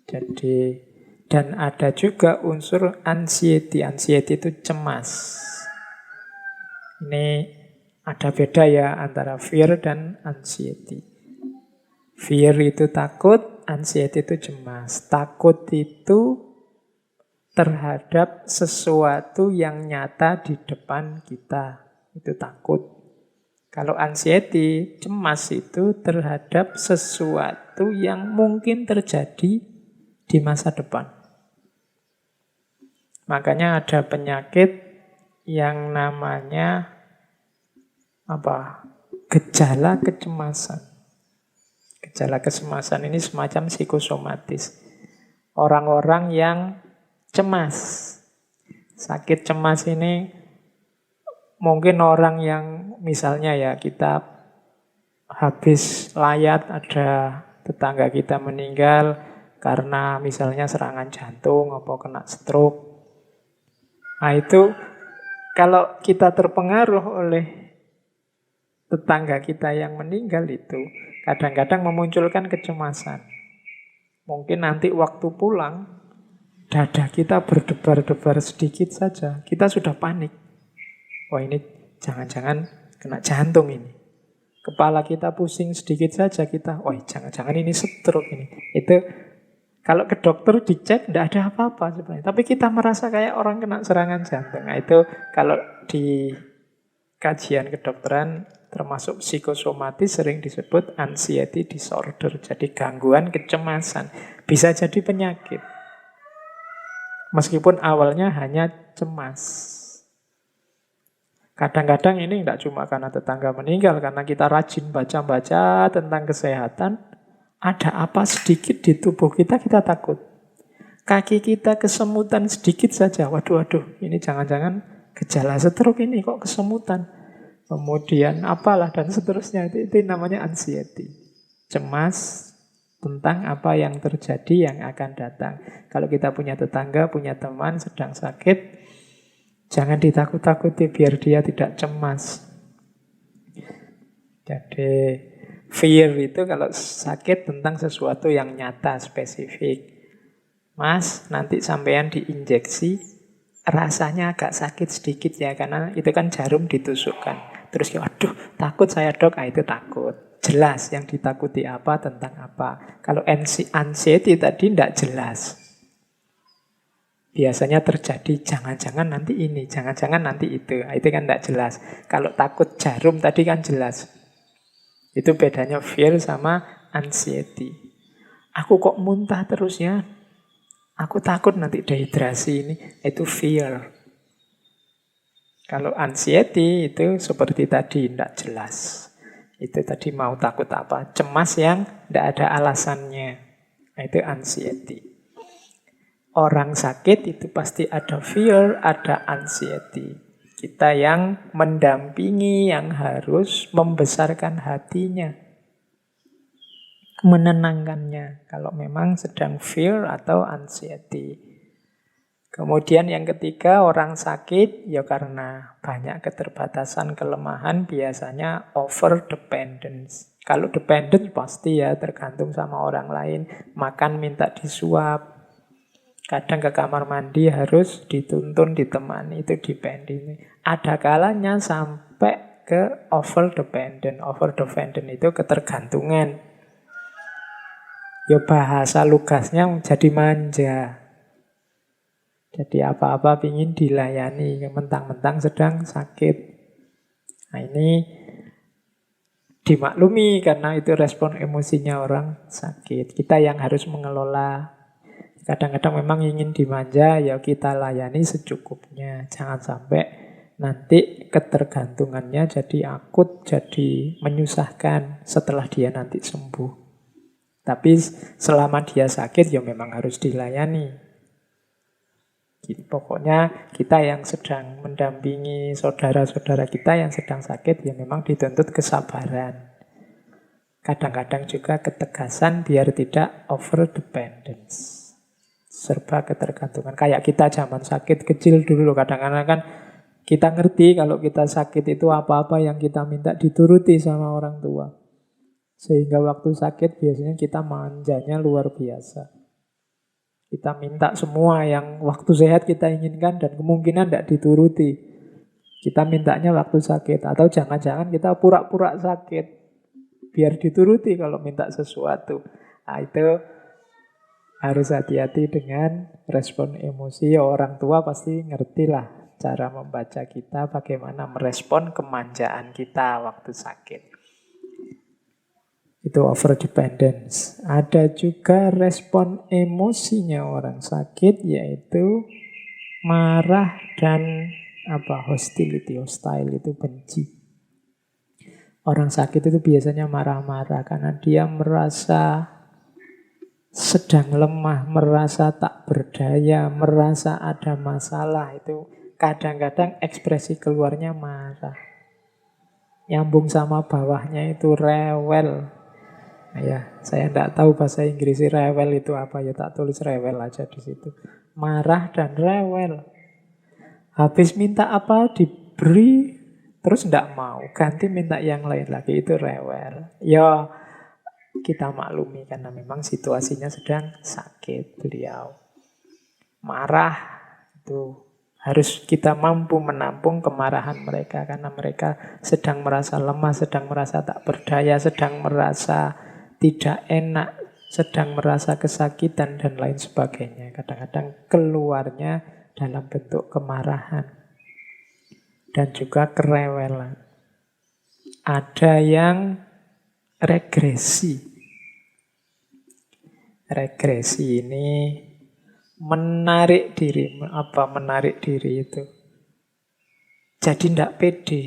Jadi, dan ada juga unsur anxiety. Anxiety itu cemas. Ini ada beda ya antara fear dan anxiety. Fear itu takut, anxiety itu cemas. Takut itu terhadap sesuatu yang nyata di depan kita. Itu takut. Kalau anxiety, cemas itu terhadap sesuatu yang mungkin terjadi di masa depan. Makanya ada penyakit yang namanya gejala kecemasan. Gejala kecemasan ini semacam psikosomatis. Orang-orang yang cemas. Sakit cemas ini mungkin orang yang misalnya ya kita habis layat ada tetangga kita meninggal karena misalnya serangan jantung atau kena stroke. Nah itu kalau kita terpengaruh oleh tetangga kita yang meninggal itu kadang-kadang memunculkan kecemasan. Mungkin nanti waktu pulang dada kita berdebar-debar sedikit saja, kita sudah panik. Wah ini jangan-jangan kena jantung ini. Kepala kita pusing sedikit saja kita, wah jangan-jangan ini stroke ini. Itu kalau ke dokter dicek tidak ada apa-apa sebenarnya. Tapi kita merasa kayak orang kena serangan jantung. Nah itu kalau di kajian kedokteran termasuk psikosomatis sering disebut anxiety disorder. Jadi gangguan kecemasan. Bisa jadi penyakit. Meskipun awalnya hanya cemas. Kadang-kadang ini tidak cuma karena tetangga meninggal, karena kita rajin baca-baca tentang kesehatan, ada apa sedikit di tubuh kita, kita takut. Kaki kita kesemutan sedikit saja, waduh, ini jangan-jangan gejala stroke ini kok kesemutan. Kemudian apalah dan seterusnya, itu namanya anxiety. Cemas tentang apa yang terjadi, yang akan datang. Kalau kita punya tetangga, punya teman sedang sakit, jangan ditakut-takuti biar dia tidak cemas. Jadi fear itu kalau sakit tentang sesuatu yang nyata, spesifik. Mas, nanti sampean diinjeksi, rasanya agak sakit sedikit ya, karena itu kan jarum ditusukkan. Terus aduh takut saya dok, itu takut. Jelas yang ditakuti apa, tentang apa. Kalau anxiety tadi tidak jelas. Biasanya terjadi jangan-jangan nanti ini, jangan-jangan nanti itu. Itu kan tidak jelas. Kalau takut jarum tadi kan jelas. Itu bedanya fear sama anxiety. Aku kok muntah terus ya? Aku takut nanti dehidrasi ini. Itu fear. Kalau anxiety itu seperti tadi, tidak jelas. Itu tadi mau takut apa? Cemas yang tidak ada alasannya. Itu anxiety. Orang sakit itu pasti ada fear, ada anxiety. Kita yang mendampingi, yang harus membesarkan hatinya. Menenangkannya. Kalau memang sedang fear atau anxiety. Kemudian yang ketiga, orang sakit ya karena banyak keterbatasan, kelemahan, biasanya over dependence. Kalau dependent pasti ya tergantung sama orang lain. Makan minta disuap. Kadang ke kamar mandi harus dituntun, ditemani, itu dependent. Ada kalanya sampai ke over dependent. Over dependent itu ketergantungan. Ya bahasa lugasnya jadi manja. Jadi apa-apa ingin dilayani, mentang-mentang sedang sakit. Nah ini dimaklumi karena itu respon emosinya orang sakit. Kita yang harus mengelola. Kadang-kadang memang ingin dimanja, ya kita layani secukupnya. Jangan sampai nanti ketergantungannya jadi akut, jadi menyusahkan setelah dia nanti sembuh. Tapi selama dia sakit ya memang harus dilayani. Pokoknya kita yang sedang mendampingi saudara-saudara kita yang sedang sakit ya memang dituntut kesabaran. Kadang-kadang juga ketegasan biar tidak over dependence. Serba ketergantungan. Kayak kita zaman sakit kecil dulu kadang-kadang kan kita ngerti kalau kita sakit itu apa-apa yang kita minta dituruti sama orang tua. Sehingga waktu sakit biasanya kita manjanya luar biasa. Kita minta semua yang waktu sehat kita inginkan dan kemungkinan tidak dituruti. Kita mintanya waktu sakit. Atau jangan-jangan kita pura-pura sakit. Biar dituruti kalau minta sesuatu. Nah itu harus hati-hati dengan respon emosi. Orang tua pasti ngerti lah cara membaca kita, bagaimana merespon kemanjaan kita waktu sakit. Itu over dependence. Ada juga respon emosinya orang sakit, yaitu marah dan hostility. Hostile itu benci. Orang sakit itu biasanya marah-marah karena dia merasa sedang lemah, merasa tak berdaya, merasa ada masalah, itu kadang-kadang ekspresi keluarnya marah. Nyambung sama bawahnya itu rewel. Nah, ya, saya tidak tahu bahasa Inggris rewel itu apa, ya tak tulis rewel aja di situ. Marah dan rewel. Habis minta apa diberi, terus tidak mau, ganti minta yang lain lagi, itu rewel. Ya, kita maklumi karena memang situasinya sedang sakit beliau. Marah itu harus kita mampu menampung kemarahan mereka karena mereka sedang merasa lemah, sedang merasa tak berdaya, sedang merasa tidak enak, sedang merasa kesakitan dan lain sebagainya. Kadang-kadang keluarnya dalam bentuk kemarahan dan juga kerewelan. Ada yang regresi. Regresi ini menarik diri. Apa menarik diri itu? Jadi tidak pede.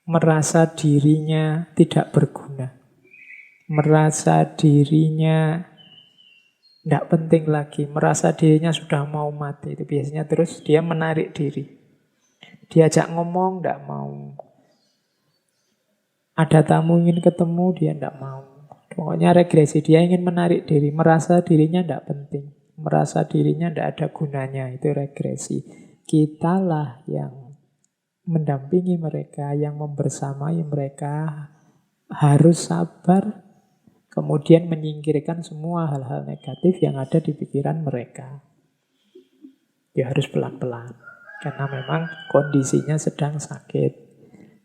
Merasa dirinya tidak berguna. Merasa dirinya tidak penting lagi. Merasa dirinya sudah mau mati. Itu biasanya terus dia menarik diri. Diajak ngomong tidak mau. Ada tamu ingin ketemu dia tidak mau. Pokoknya regresi, dia ingin menarik diri, merasa dirinya tidak penting, merasa dirinya tidak ada gunanya, itu regresi. Kitalah yang mendampingi mereka, yang membersamai mereka, harus sabar, kemudian menyingkirkan semua hal-hal negatif yang ada di pikiran mereka. Ya harus pelan-pelan, karena memang kondisinya sedang sakit.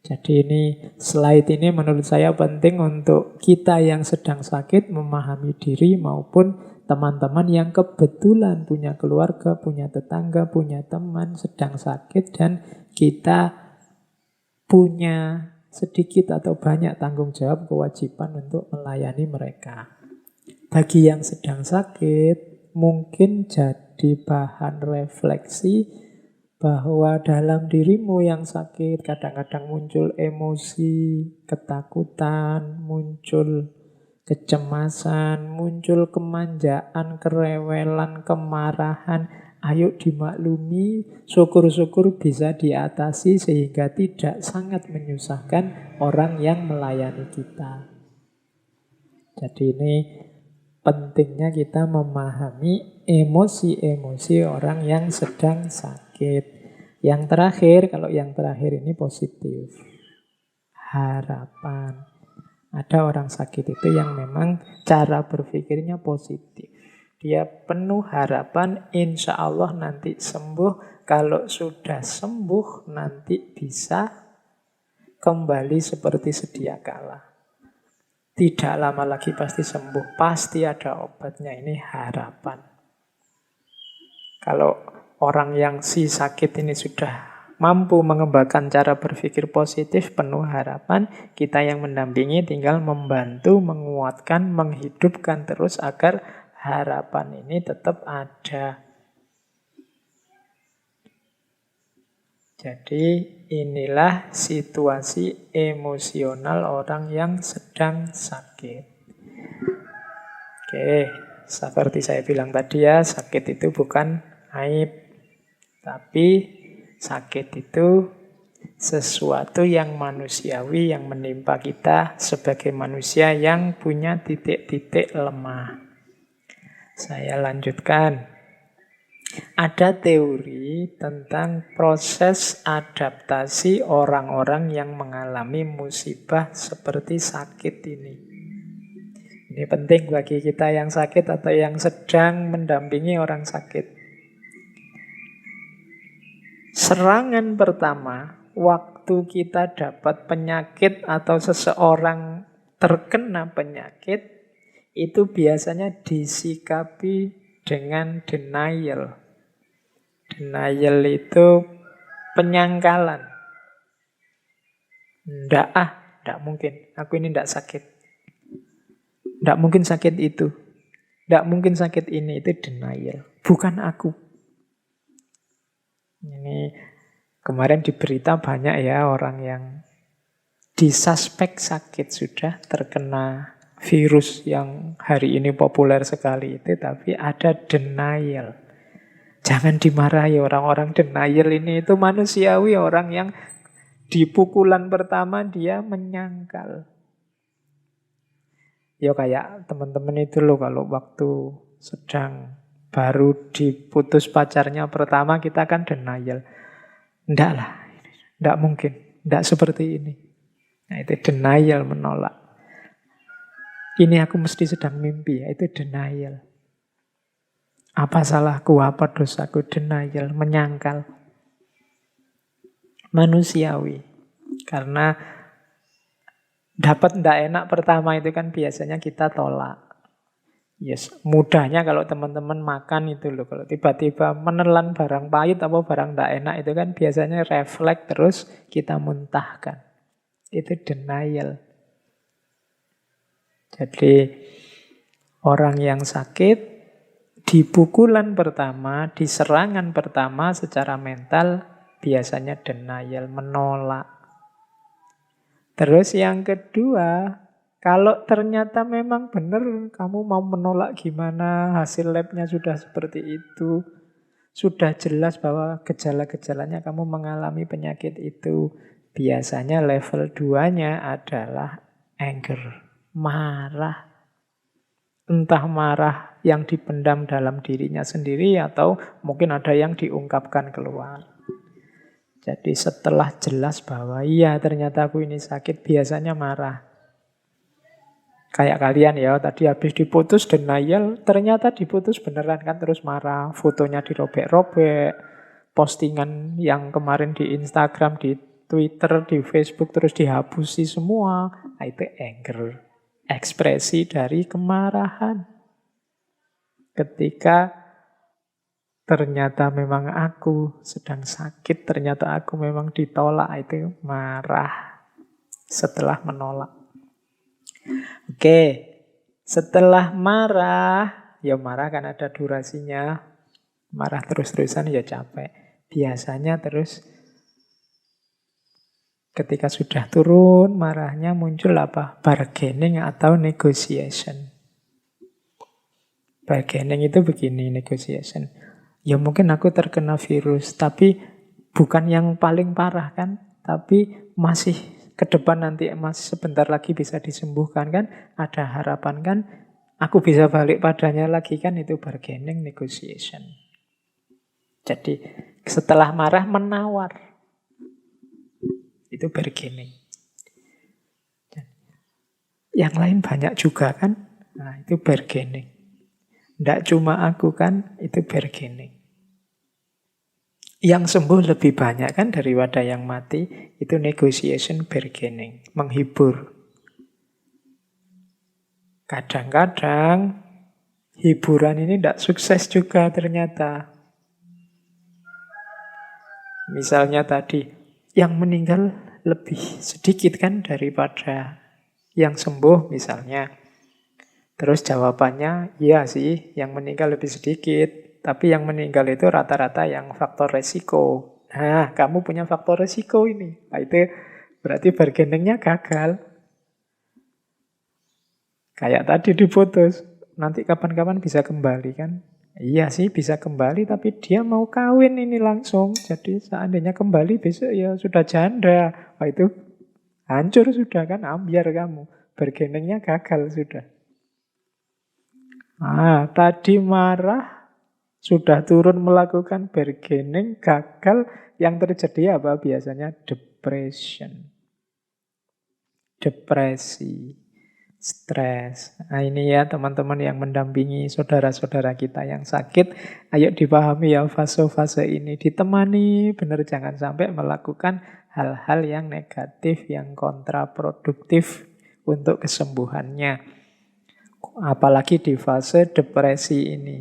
Jadi ini slide ini menurut saya penting untuk kita yang sedang sakit memahami diri maupun teman-teman yang kebetulan punya keluarga, punya tetangga, punya teman sedang sakit dan kita punya sedikit atau banyak tanggung jawab kewajiban untuk melayani mereka. Bagi yang sedang sakit mungkin jadi bahan refleksi bahwa dalam dirimu yang sakit kadang-kadang muncul emosi, ketakutan, muncul kecemasan, muncul kemanjaan, kerewelan, kemarahan. Ayo dimaklumi, syukur-syukur bisa diatasi sehingga tidak sangat menyusahkan orang yang melayani kita. Jadi ini pentingnya kita memahami emosi-emosi orang yang sedang sakit. Yang terakhir, kalau yang terakhir ini positif. Harapan. Ada orang sakit itu yang memang cara berpikirnya positif. Dia penuh harapan, insya Allah nanti sembuh. Kalau sudah sembuh, nanti bisa kembali seperti sedia kala. Tidak lama lagi pasti sembuh, pasti ada obatnya. Ini harapan. Kalau orang yang si sakit ini sudah mampu mengembangkan cara berpikir positif, penuh harapan, kita yang mendampingi tinggal membantu, menguatkan, menghidupkan terus agar harapan ini tetap ada. Jadi inilah situasi emosional orang yang sedang sakit. Oke, seperti saya bilang tadi ya, sakit itu bukan aib. Tapi sakit itu sesuatu yang manusiawi yang menimpa kita sebagai manusia yang punya titik-titik lemah. Saya lanjutkan. Ada teori tentang proses adaptasi orang-orang yang mengalami musibah seperti sakit ini. Ini penting bagi kita yang sakit atau yang sedang mendampingi orang sakit. Serangan pertama, waktu kita dapat penyakit atau seseorang terkena penyakit, itu biasanya disikapi dengan denial. Denial itu penyangkalan. Ndak mungkin. Aku ini ndak sakit. Ndak mungkin sakit itu. Ndak mungkin sakit ini. Itu denial. Bukan aku. Ini kemarin di berita banyak ya orang yang disuspek sakit sudah terkena virus yang hari ini populer sekali itu, tapi ada denial. Jangan dimarahi orang-orang denial ini, itu manusiawi. Orang yang di pukulan pertama dia menyangkal. Ya kayak teman-teman itu loh, kalau waktu sedang baru diputus pacarnya pertama, kita kan denial. Enggak lah, enggak mungkin, enggak seperti ini. Nah itu denial, menolak. Ini aku mesti sedang mimpi, itu denial. Apa salahku, apa dosaku, denial, menyangkal. Manusiawi. Karena dapat ndak enak pertama itu kan biasanya kita tolak. Yes, mudahnya kalau teman-teman makan itu loh, kalau tiba-tiba menelan barang pahit atau barang ndak enak itu kan biasanya refleks terus kita muntahkan. Itu denial. Jadi orang yang sakit di pukulan pertama, di serangan pertama secara mental biasanya denial, menolak. Terus yang kedua, kalau ternyata memang benar kamu mau menolak gimana, hasil labnya sudah seperti itu, sudah jelas bahwa gejala-gejalanya kamu mengalami penyakit itu, biasanya level 2-nya adalah anger, marah. Entah marah yang dipendam dalam dirinya sendiri atau mungkin ada yang diungkapkan keluar. Jadi setelah jelas bahwa iya ternyata aku ini sakit, biasanya marah. Kayak kalian ya, tadi habis diputus denial, ternyata diputus beneran kan, terus marah. Fotonya dirobek-robek, postingan yang kemarin di Instagram, di Twitter, di Facebook terus dihapusi semua. Nah, itu anger, ekspresi dari kemarahan. Ketika ternyata memang aku sedang sakit, ternyata aku memang ditolak, itu marah setelah menolak. Oke, setelah marah, ya marah kan ada durasinya, marah terus-terusan ya capek. Biasanya terus ketika sudah turun marahnya muncul apa? Bargaining atau negotiation. Bargaining itu begini, negotiation. Ya mungkin aku terkena virus, tapi bukan yang paling parah kan, tapi masih ke depan nanti masih sebentar lagi bisa disembuhkan kan, ada harapan kan, aku bisa balik padanya lagi kan, itu bargaining, negotiation. Jadi setelah marah menawar, itu bargaining. Yang lain banyak juga kan, nah itu bargaining. Tidak cuma aku kan, itu bargaining. Yang sembuh lebih banyak kan daripada yang mati, itu negotiation, bargaining, menghibur. Kadang-kadang hiburan ini tidak sukses juga ternyata. Misalnya tadi, yang meninggal lebih sedikit kan daripada yang sembuh misalnya. Terus jawabannya, iya sih, yang meninggal lebih sedikit. Tapi yang meninggal itu rata-rata yang faktor resiko. Nah, kamu punya faktor resiko ini. Nah, itu berarti bargainingnya gagal. Kayak tadi diputus. Nanti kapan-kapan bisa kembali kan? Iya sih bisa kembali, tapi dia mau kawin ini langsung. Jadi seandainya kembali besok ya sudah janda. Nah, itu hancur sudah kan, ambiar kamu. Bargainingnya gagal sudah. Tadi marah, sudah turun melakukan bargaining, gagal, yang terjadi apa? Biasanya depression. Depresi, stres. Nah ini ya teman-teman yang mendampingi saudara-saudara kita yang sakit, ayo dipahami ya fase-fase ini. Ditemani, benar jangan sampai melakukan hal-hal yang negatif, yang kontraproduktif untuk kesembuhannya. Apalagi di fase depresi ini.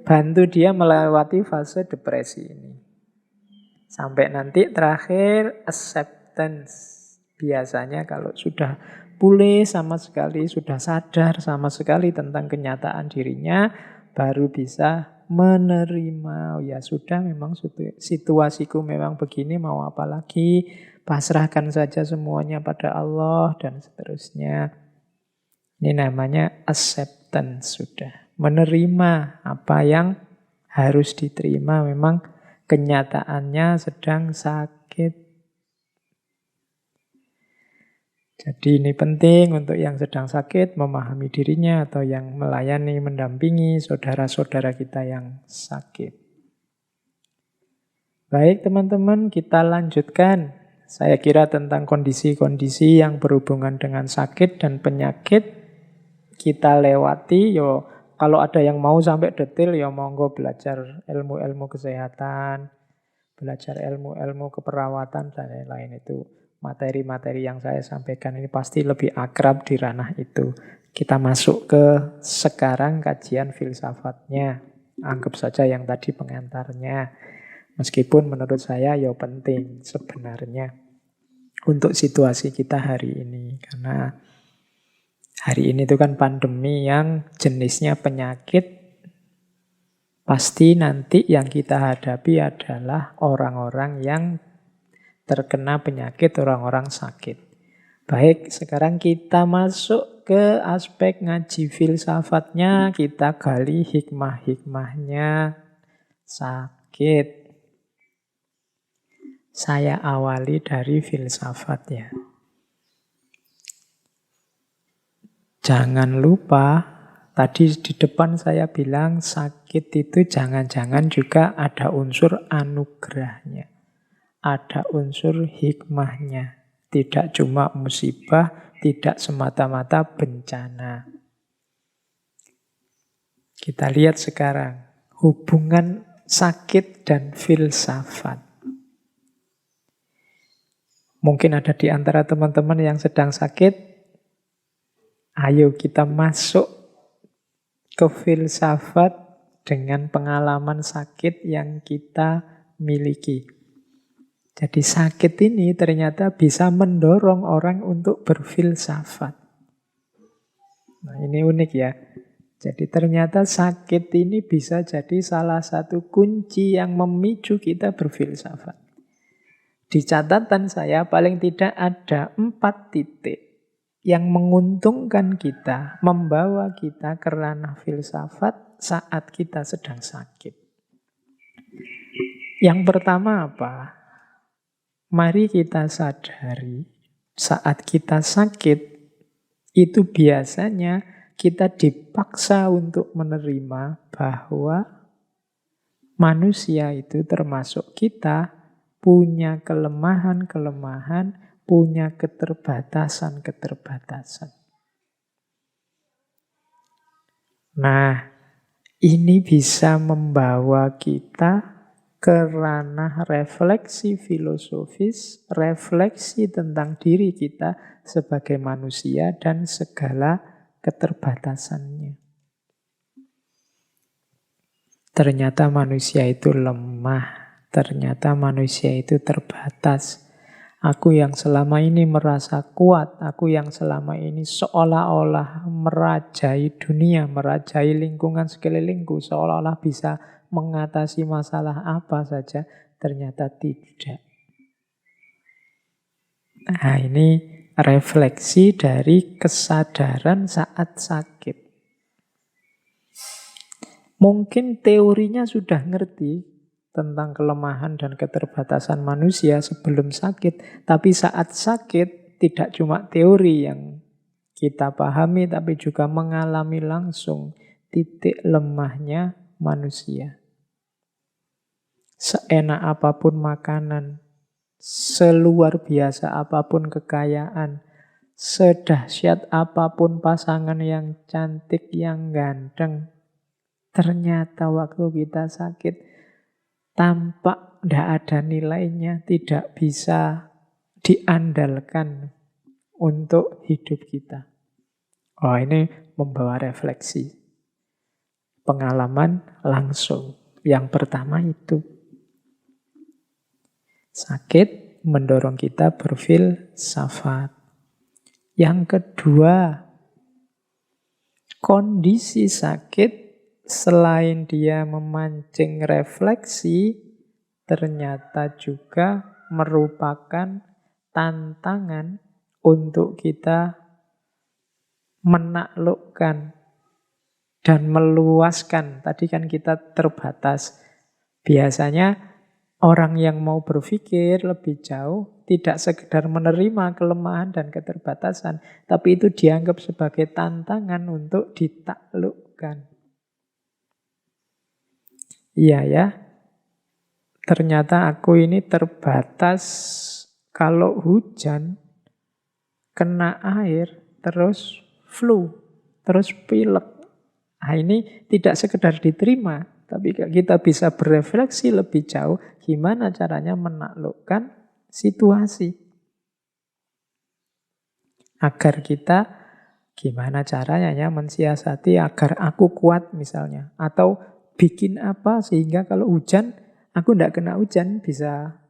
Bantu dia melewati fase depresi ini. Sampai nanti terakhir acceptance. Biasanya kalau sudah pulih sama sekali, sudah sadar sama sekali tentang kenyataan dirinya, baru bisa menerima. Ya sudah, memang situasiku memang begini, mau apa lagi? Pasrahkan saja semuanya pada Allah dan seterusnya. Ini namanya acceptance sudah. Menerima apa yang harus diterima. Memang kenyataannya sedang sakit. Jadi ini penting untuk yang sedang sakit memahami dirinya atau yang melayani, mendampingi saudara-saudara kita yang sakit. Baik teman-teman, kita lanjutkan. Saya kira tentang kondisi-kondisi yang berhubungan dengan sakit dan penyakit kita lewati. Yo, kalau ada yang mau sampai detail, ya monggo belajar ilmu-ilmu kesehatan, belajar ilmu-ilmu keperawatan dan lain-lain itu. Materi-materi yang saya sampaikan ini pasti lebih akrab di ranah itu. Kita masuk ke sekarang kajian filsafatnya. Anggap saja yang tadi pengantarnya. Meskipun menurut saya ya penting sebenarnya untuk situasi kita hari ini. Karena hari ini itu kan pandemi yang jenisnya penyakit. Pasti nanti yang kita hadapi adalah orang-orang yang terkena penyakit, orang-orang sakit. Baik, sekarang kita masuk ke aspek ngaji filsafatnya, kita gali hikmah-hikmahnya sakit. Saya awali dari filsafat ya. Jangan lupa, tadi di depan saya bilang sakit itu jangan-jangan juga ada unsur anugerahnya. Ada unsur hikmahnya. Tidak cuma musibah, tidak semata-mata bencana. Kita lihat sekarang hubungan sakit dan filsafat. Mungkin ada di antara teman-teman yang sedang sakit. Ayo kita masuk ke filsafat dengan pengalaman sakit yang kita miliki. Jadi sakit ini ternyata bisa mendorong orang untuk berfilsafat. Nah, ini unik ya. Jadi ternyata sakit ini bisa jadi salah satu kunci yang memicu kita berfilsafat. Di catatan saya paling tidak ada 4 titik yang menguntungkan kita, membawa kita ke ranah filsafat saat kita sedang sakit. Yang pertama apa? Mari kita sadari saat kita sakit itu biasanya kita dipaksa untuk menerima bahwa manusia itu termasuk kita punya kelemahan-kelemahan, punya keterbatasan-keterbatasan. Nah, ini bisa membawa kita ke ranah refleksi filosofis, refleksi tentang diri kita sebagai manusia dan segala keterbatasannya. Ternyata manusia itu lemah, ternyata manusia itu terbatas. Aku yang selama ini merasa kuat, aku yang selama ini seolah-olah merajai dunia, merajai lingkungan sekelilingku, seolah-olah bisa mengatasi masalah apa saja, ternyata tidak. Nah, ini refleksi dari kesadaran saat sakit. Mungkin teorinya sudah ngerti tentang kelemahan dan keterbatasan manusia sebelum sakit, tapi saat sakit tidak cuma teori yang kita pahami, tapi juga mengalami langsung titik lemahnya manusia. Seenak apapun makanan, seluar biasa apapun kekayaan, sedahsyat apapun pasangan yang cantik, yang ganteng, ternyata waktu kita sakit tampak tidak ada nilainya, tidak bisa diandalkan untuk hidup kita. Oh, ini membawa refleksi. Pengalaman langsung. Yang pertama itu. Sakit mendorong kita berfilsafat. Yang kedua, kondisi sakit selain dia memancing refleksi, ternyata juga merupakan tantangan untuk kita menaklukkan, dan meluaskan. Tadi kan kita terbatas. Biasanya orang yang mau berpikir lebih jauh tidak sekedar menerima kelemahan dan keterbatasan, tapi itu dianggap sebagai tantangan untuk ditaklukkan. Iya ya, ternyata aku ini terbatas. Kalau hujan, kena air, terus flu, terus pilek. Nah, ini tidak sekedar diterima, tapi kita bisa berefleksi lebih jauh gimana caranya menaklukkan situasi. Agar kita gimana caranya ya mensiasati agar aku kuat misalnya. Atau bikin apa sehingga kalau hujan, aku tidak kena hujan, bisa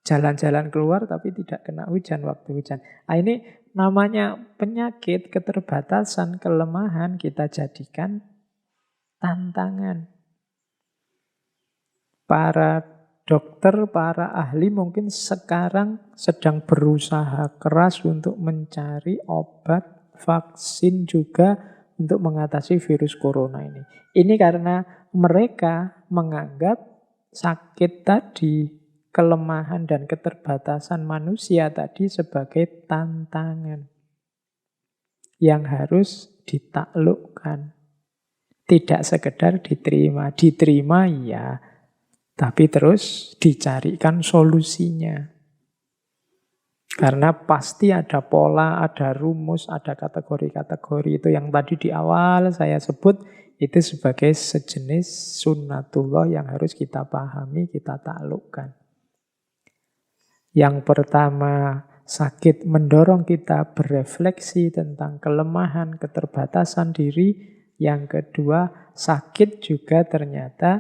jalan-jalan keluar tapi tidak kena hujan waktu hujan. Nah, ini namanya penyakit, keterbatasan, kelemahan kita jadikan tantangan. Para dokter, para ahli mungkin sekarang sedang berusaha keras untuk mencari obat, vaksin juga untuk mengatasi virus corona ini. Ini karena mereka menganggap sakit tadi, kelemahan dan keterbatasan manusia tadi sebagai tantangan yang harus ditaklukkan. Tidak sekedar diterima. Diterima ya, tapi terus dicarikan solusinya. Karena pasti ada pola, ada rumus, ada kategori-kategori. Itu yang tadi di awal saya sebut, itu sebagai sejenis sunnatullah yang harus kita pahami, kita taklukkan. Yang pertama, sakit mendorong kita berefleksi tentang kelemahan, keterbatasan diri. Yang kedua, sakit juga ternyata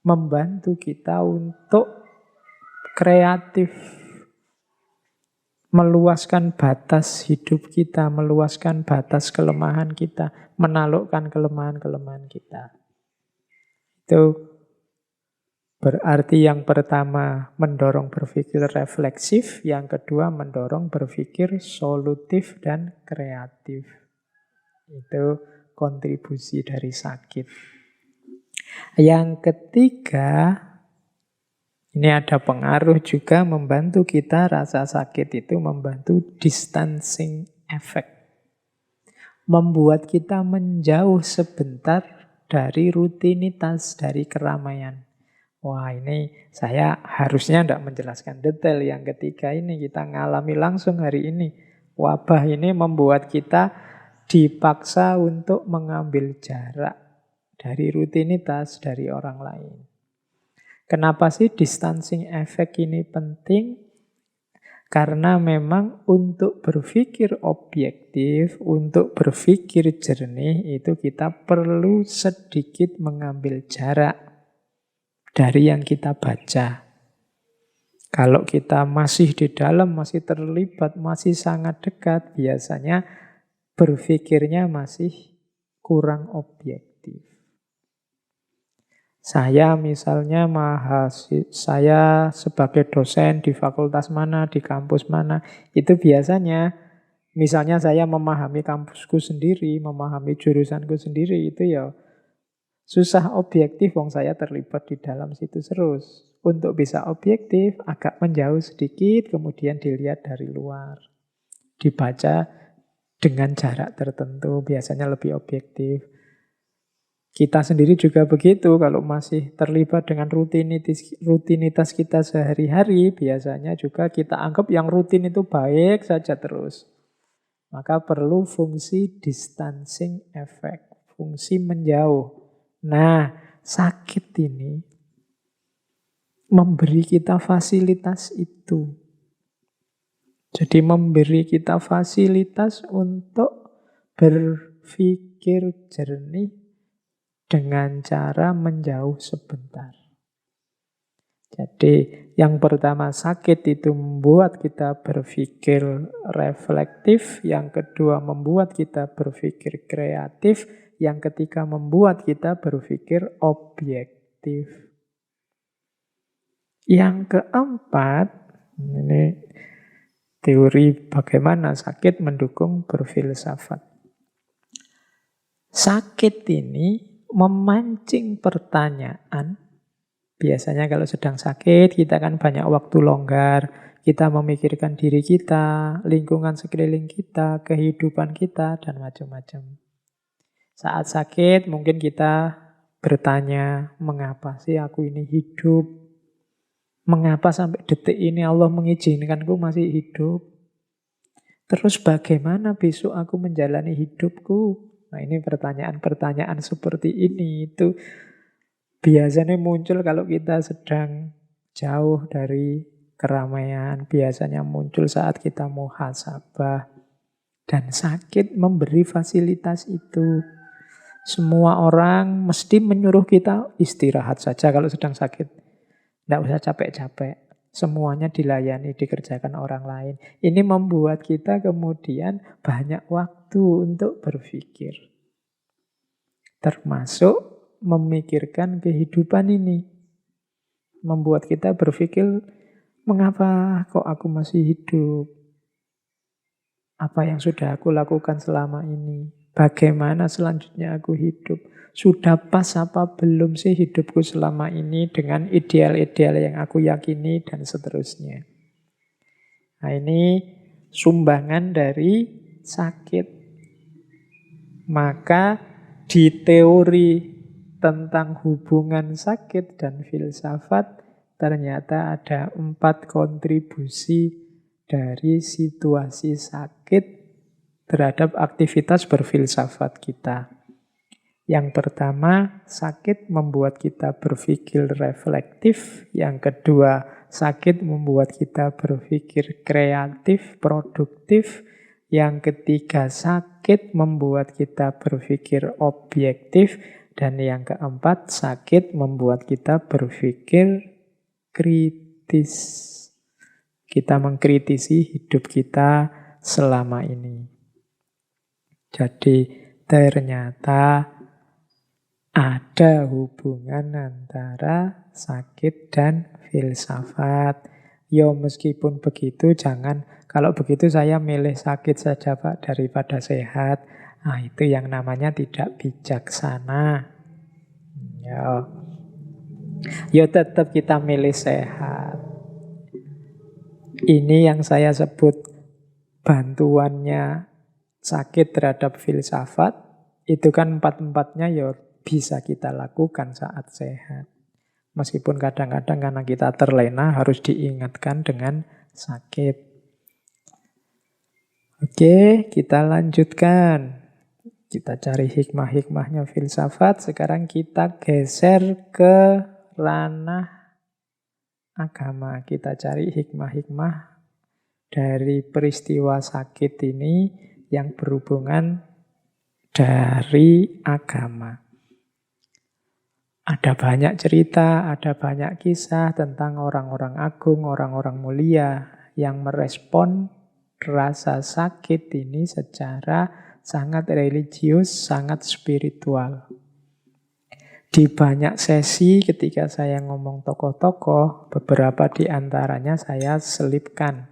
membantu kita untuk kreatif. Meluaskan batas hidup kita, meluaskan batas kelemahan kita, menaklukkan kelemahan-kelemahan kita. Itu berarti yang pertama mendorong berpikir refleksif, yang kedua mendorong berpikir solutif dan kreatif. Itu kontribusi dari sakit. Yang ketiga, ini ada pengaruh juga membantu kita, rasa sakit itu membantu distancing effect. Membuat kita menjauh sebentar dari rutinitas, dari keramaian. Wah, ini saya harusnya tidak menjelaskan detail. Yang ketiga ini kita ngalami langsung hari ini. Wabah ini membuat kita dipaksa untuk mengambil jarak dari rutinitas, dari orang lain. Kenapa sih distancing effect ini penting? Karena memang untuk berpikir objektif, untuk berpikir jernih, itu kita perlu sedikit mengambil jarak dari yang kita baca. Kalau kita masih di dalam, masih terlibat, masih sangat dekat, biasanya berpikirnya masih kurang objektif. Saya misalnya saya sebagai dosen di fakultas mana, di kampus mana, itu biasanya misalnya saya memahami kampusku sendiri, memahami jurusanku sendiri, itu ya susah objektif, wong saya terlibat di dalam situ terus. Untuk bisa objektif, agak menjauh sedikit, kemudian dilihat dari luar. Dibaca dengan jarak tertentu, biasanya lebih objektif. Kita sendiri juga begitu, kalau masih terlibat dengan rutinitas kita sehari-hari, biasanya juga kita anggap yang rutin itu baik saja terus. Maka perlu fungsi distancing effect, fungsi menjauh. Nah, sakit ini memberi kita fasilitas itu. Jadi memberi kita fasilitas untuk berpikir jernih dengan cara menjauh sebentar. Jadi yang pertama sakit itu membuat kita berpikir reflektif, yang kedua membuat kita berpikir kreatif, yang ketiga membuat kita berpikir objektif. Yang keempat, ini Teori bagaimana sakit mendukung berfilsafat. Sakit ini memancing pertanyaan. Biasanya kalau sedang sakit, kita kan banyak waktu longgar. Kita memikirkan diri kita, lingkungan sekeliling kita, kehidupan kita, dan macam-macam. Saat sakit mungkin kita bertanya, mengapa sih aku ini hidup? Mengapa sampai detik ini Allah mengizinkanku masih hidup? Terus bagaimana besok aku menjalani hidupku? Nah, ini pertanyaan-pertanyaan seperti ini itu biasanya muncul kalau kita sedang jauh dari keramaian. Biasanya muncul saat kita muhasabah. Dan sakit memberi fasilitas itu. Semua orang mesti menyuruh kita istirahat saja kalau sedang sakit. Tidak usah capek-capek. Semuanya dilayani, dikerjakan orang lain. Ini membuat kita kemudian banyak waktu untuk berpikir. Termasuk memikirkan kehidupan ini. Membuat kita berpikir, mengapa kok aku masih hidup? Apa yang sudah aku lakukan selama ini? Bagaimana selanjutnya aku hidup? Sudah pas apa belum sih hidupku selama ini dengan ideal-ideal yang aku yakini dan seterusnya. Nah, ini sumbangan dari sakit. Maka di teori tentang hubungan sakit dan filsafat ternyata ada 4 kontribusi dari situasi sakit terhadap aktivitas berfilsafat kita. Yang pertama, sakit membuat kita berpikir reflektif. Yang kedua, sakit membuat kita berpikir kreatif, produktif. Yang ketiga, sakit membuat kita berpikir objektif. Dan yang keempat, sakit membuat kita berpikir kritis. Kita mengkritisi hidup kita selama ini. Jadi ternyata ada hubungan antara sakit dan filsafat. Ya meskipun begitu, kalau begitu saya milih sakit saja Pak daripada sehat. Nah, itu yang namanya tidak bijaksana. Ya tetap kita milih sehat. Ini yang saya sebut bantuannya sakit terhadap filsafat. Itu kan 4-4-nya ya bisa kita lakukan saat sehat. Meskipun kadang-kadang karena kita terlena harus diingatkan dengan sakit. Oke, kita lanjutkan. Kita cari hikmah-hikmahnya filsafat. Sekarang kita geser ke ranah agama. Kita cari hikmah-hikmah dari peristiwa sakit ini yang berhubungan dari agama. Ada banyak cerita, ada banyak kisah tentang orang-orang agung, orang-orang mulia yang merespon rasa sakit ini secara sangat religius, sangat spiritual. Di banyak sesi ketika saya ngomong tokoh-tokoh, beberapa di antaranya saya selipkan.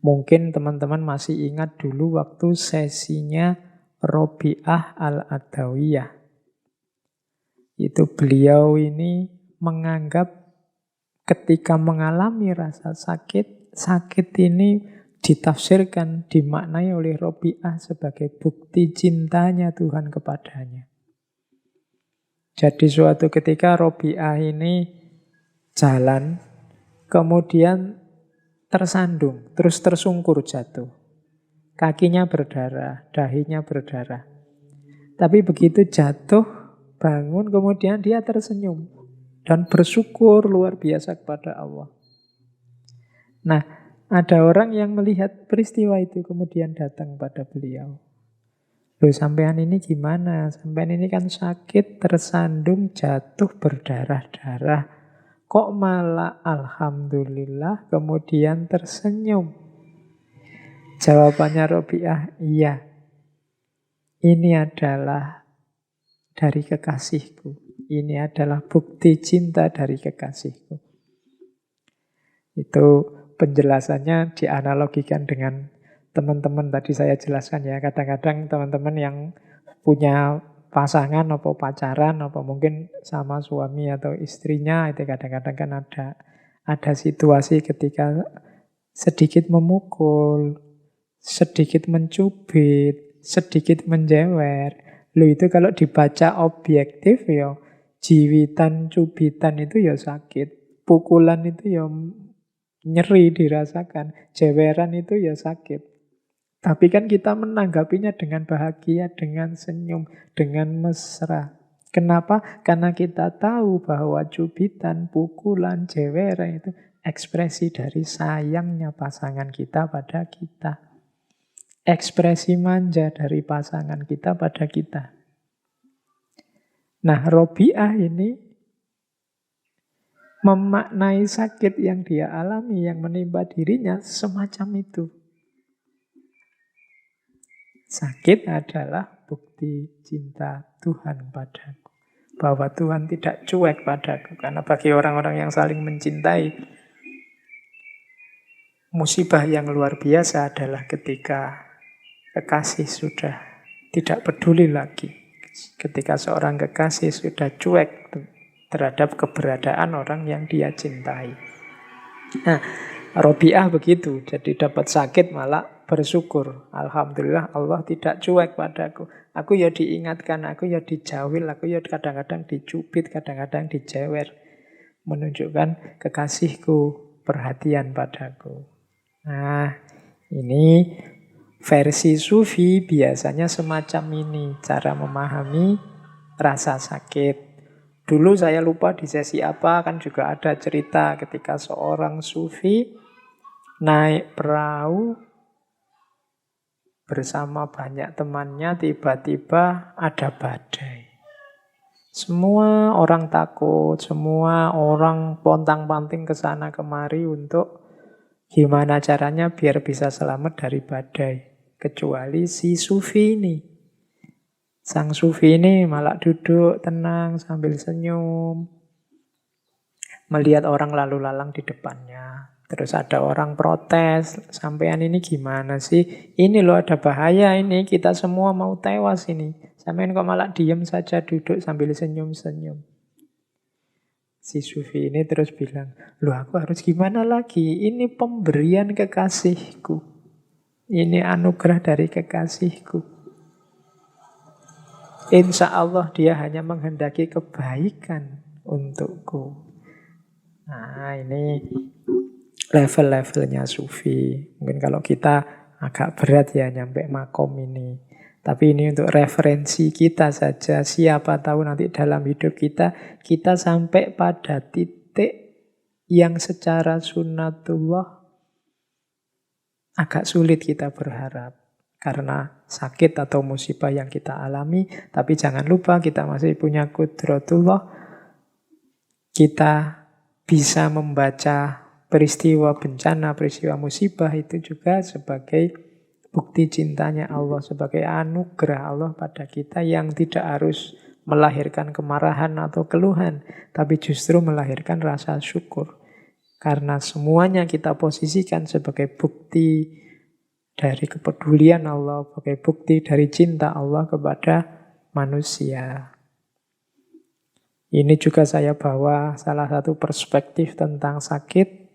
Mungkin teman-teman masih ingat dulu waktu sesinya Robi'ah Al-Adawiyah. Itu beliau ini menganggap ketika mengalami rasa sakit, sakit ini ditafsirkan, dimaknai oleh Robi'ah sebagai bukti cintanya Tuhan kepadanya. Jadi suatu ketika Robi'ah ini jalan, kemudian tersandung, terus tersungkur jatuh. Kakinya berdarah, dahinya berdarah. Tapi begitu jatuh, bangun, kemudian dia tersenyum dan bersyukur luar biasa kepada Allah. Nah, ada orang yang melihat peristiwa itu kemudian datang pada beliau. Loh, sampean ini gimana? Sampean ini kan sakit, tersandung, jatuh, berdarah-darah. Kok malah alhamdulillah kemudian tersenyum? Jawabannya Robi'ah, iya. Ini adalah dari kekasihku. Ini adalah bukti cinta dari kekasihku. Itu penjelasannya dianalogikan dengan teman-teman tadi saya jelaskan ya. Kadang-kadang teman-teman yang punya pasangan atau pacaran atau mungkin sama suami atau istrinya itu kadang-kadang kan ada situasi ketika sedikit memukul, sedikit mencubit, sedikit menjewer. Loh itu kalau dibaca objektif ya jiwitan, cubitan itu ya sakit. Pukulan itu ya nyeri dirasakan. Jeweran itu ya sakit. Tapi kan kita menanggapinya dengan bahagia, dengan senyum, dengan mesra. Kenapa? Karena kita tahu bahwa cubitan, pukulan, jeweran itu ekspresi dari sayangnya pasangan kita pada kita. Ekspresi manja dari pasangan kita pada kita. Nah, Robiah ini memaknai sakit yang dia alami, yang menimpa dirinya semacam itu. Sakit adalah bukti cinta Tuhan padaku. Bahwa Tuhan tidak cuek padaku. Karena bagi orang-orang yang saling mencintai, musibah yang luar biasa adalah ketika kekasih sudah tidak peduli lagi. Ketika seorang kekasih sudah cuek terhadap keberadaan orang yang dia cintai. Nah, Robiah begitu. Jadi dapat sakit malah bersyukur. Alhamdulillah Allah tidak cuek padaku. Aku ya diingatkan, aku ya dijawil, aku ya kadang-kadang dicubit, kadang-kadang dijewer. Menunjukkan kekasihku perhatian padaku. Nah, ini versi Sufi biasanya semacam ini. Cara memahami rasa sakit. Dulu saya lupa di sesi apa, kan juga ada cerita ketika seorang Sufi naik perahu bersama banyak temannya, tiba-tiba ada badai. Semua orang takut, semua orang pontang-panting ke sana kemari untuk gimana caranya biar bisa selamat dari badai. Kecuali si Sufi ini. Sang Sufi ini malah duduk tenang sambil senyum. Melihat orang lalu lalang di depannya. Terus ada orang protes, sampean ini gimana sih? Ini loh ada bahaya ini, kita semua mau tewas ini. Sampean kok malah diem saja duduk sambil senyum-senyum. Si Sufi ini terus bilang, loh aku harus gimana lagi? Ini pemberian kekasihku. Ini anugerah dari kekasihku. Insya Allah dia hanya menghendaki kebaikan untukku. Nah ini level-levelnya Sufi. Mungkin kalau kita agak berat ya nyampe makom ini. Tapi ini untuk referensi kita saja. Siapa tahu nanti dalam hidup kita sampai pada titik yang secara sunnatullah agak sulit kita berharap. Karena sakit atau musibah yang kita alami. Tapi jangan lupa kita masih punya qudratullah. Kita bisa membaca peristiwa bencana, peristiwa musibah itu juga sebagai bukti cintanya Allah, sebagai anugerah Allah pada kita yang tidak harus melahirkan kemarahan atau keluhan, tapi justru melahirkan rasa syukur. Karena semuanya kita posisikan sebagai bukti dari kepedulian Allah, sebagai bukti dari cinta Allah kepada manusia. Ini juga saya bawa salah satu perspektif tentang sakit.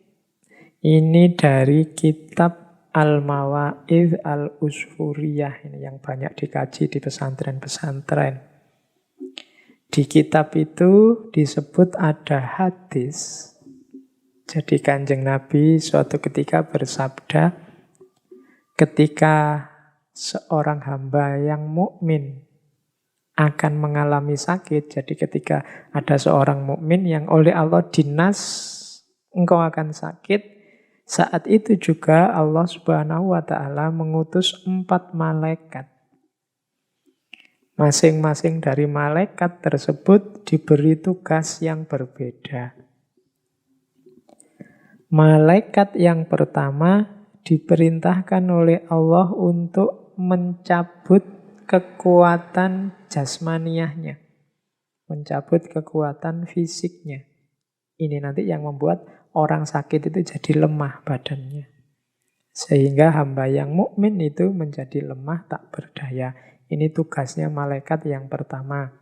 Ini dari kitab Al-Mawa'idh Al-Usfuriyah. Ini yang banyak dikaji di pesantren-pesantren. Di kitab itu disebut ada hadis. Jadi Kanjeng Nabi suatu ketika bersabda, ketika seorang hamba yang mukmin akan mengalami sakit, jadi ketika ada seorang mukmin yang oleh Allah dinas engkau akan sakit, saat itu juga Allah Subhanahu wa ta'ala mengutus 4 malaikat. Masing-masing dari malaikat tersebut diberi tugas yang berbeda. Malaikat yang pertama diperintahkan oleh Allah untuk mencabut kekuatan jasmaniahnya, mencabut kekuatan fisiknya. Ini nanti yang membuat orang sakit itu jadi lemah badannya. Sehingga hamba yang mukmin itu menjadi lemah tak berdaya. Ini tugasnya malaikat yang pertama.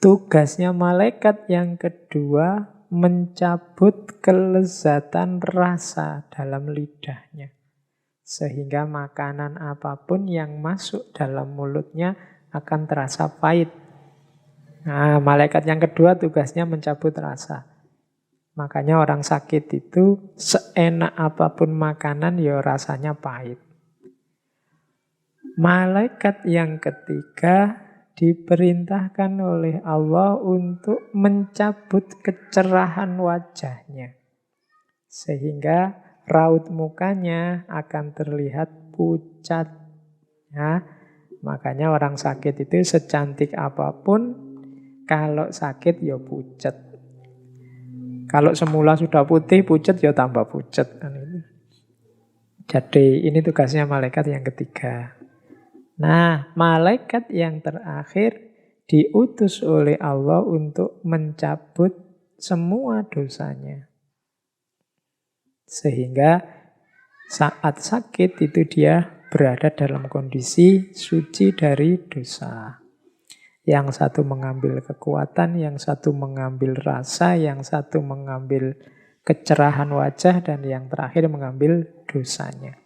Tugasnya malaikat yang kedua, mencabut kelezatan rasa dalam lidahnya. Sehingga makanan apapun yang masuk dalam mulutnya akan terasa pahit. Nah, malaikat yang kedua tugasnya mencabut rasa. Makanya orang sakit itu seenak apapun makanan ya rasanya pahit. Malaikat yang ketiga diperintahkan oleh Allah untuk mencabut kecerahan wajahnya. Sehingga raut mukanya akan terlihat pucat. Ya, makanya orang sakit itu secantik apapun, kalau sakit ya pucat. Kalau semula sudah putih, pucat ya tambah pucat. Jadi ini tugasnya malaikat yang ketiga. Nah, malaikat yang terakhir diutus oleh Allah untuk mencabut semua dosanya. Sehingga saat sakit itu dia berada dalam kondisi suci dari dosa. Yang satu mengambil kekuatan, yang satu mengambil rasa, yang satu mengambil kecerahan wajah, dan yang terakhir mengambil dosanya.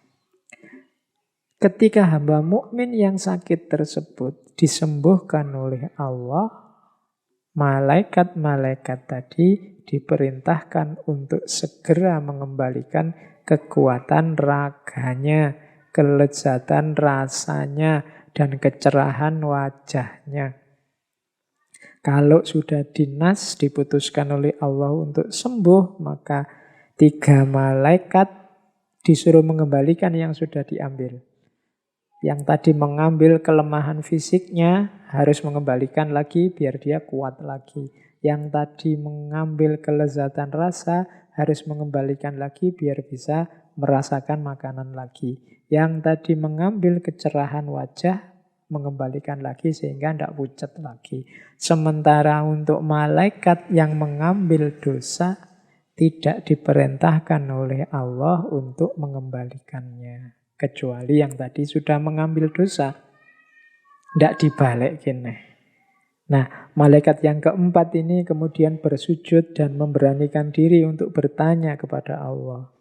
Ketika hamba mukmin yang sakit tersebut disembuhkan oleh Allah, malaikat-malaikat tadi diperintahkan untuk segera mengembalikan kekuatan raganya, kelezatan rasanya, dan kecerahan wajahnya. Kalau sudah dinas diputuskan oleh Allah untuk sembuh, maka 3 malaikat disuruh mengembalikan yang sudah diambil. Yang tadi mengambil kelemahan fisiknya harus mengembalikan lagi biar dia kuat lagi. Yang tadi mengambil kelezatan rasa harus mengembalikan lagi biar bisa merasakan makanan lagi. Yang tadi mengambil kecerahan wajah mengembalikan lagi sehingga tidak pucat lagi. Sementara untuk malaikat yang mengambil dosa tidak diperintahkan oleh Allah untuk mengembalikannya. Kecuali yang tadi sudah mengambil dosa. Tidak dibalik gini. Nah, malaikat yang keempat ini kemudian bersujud dan memberanikan diri untuk bertanya kepada Allah.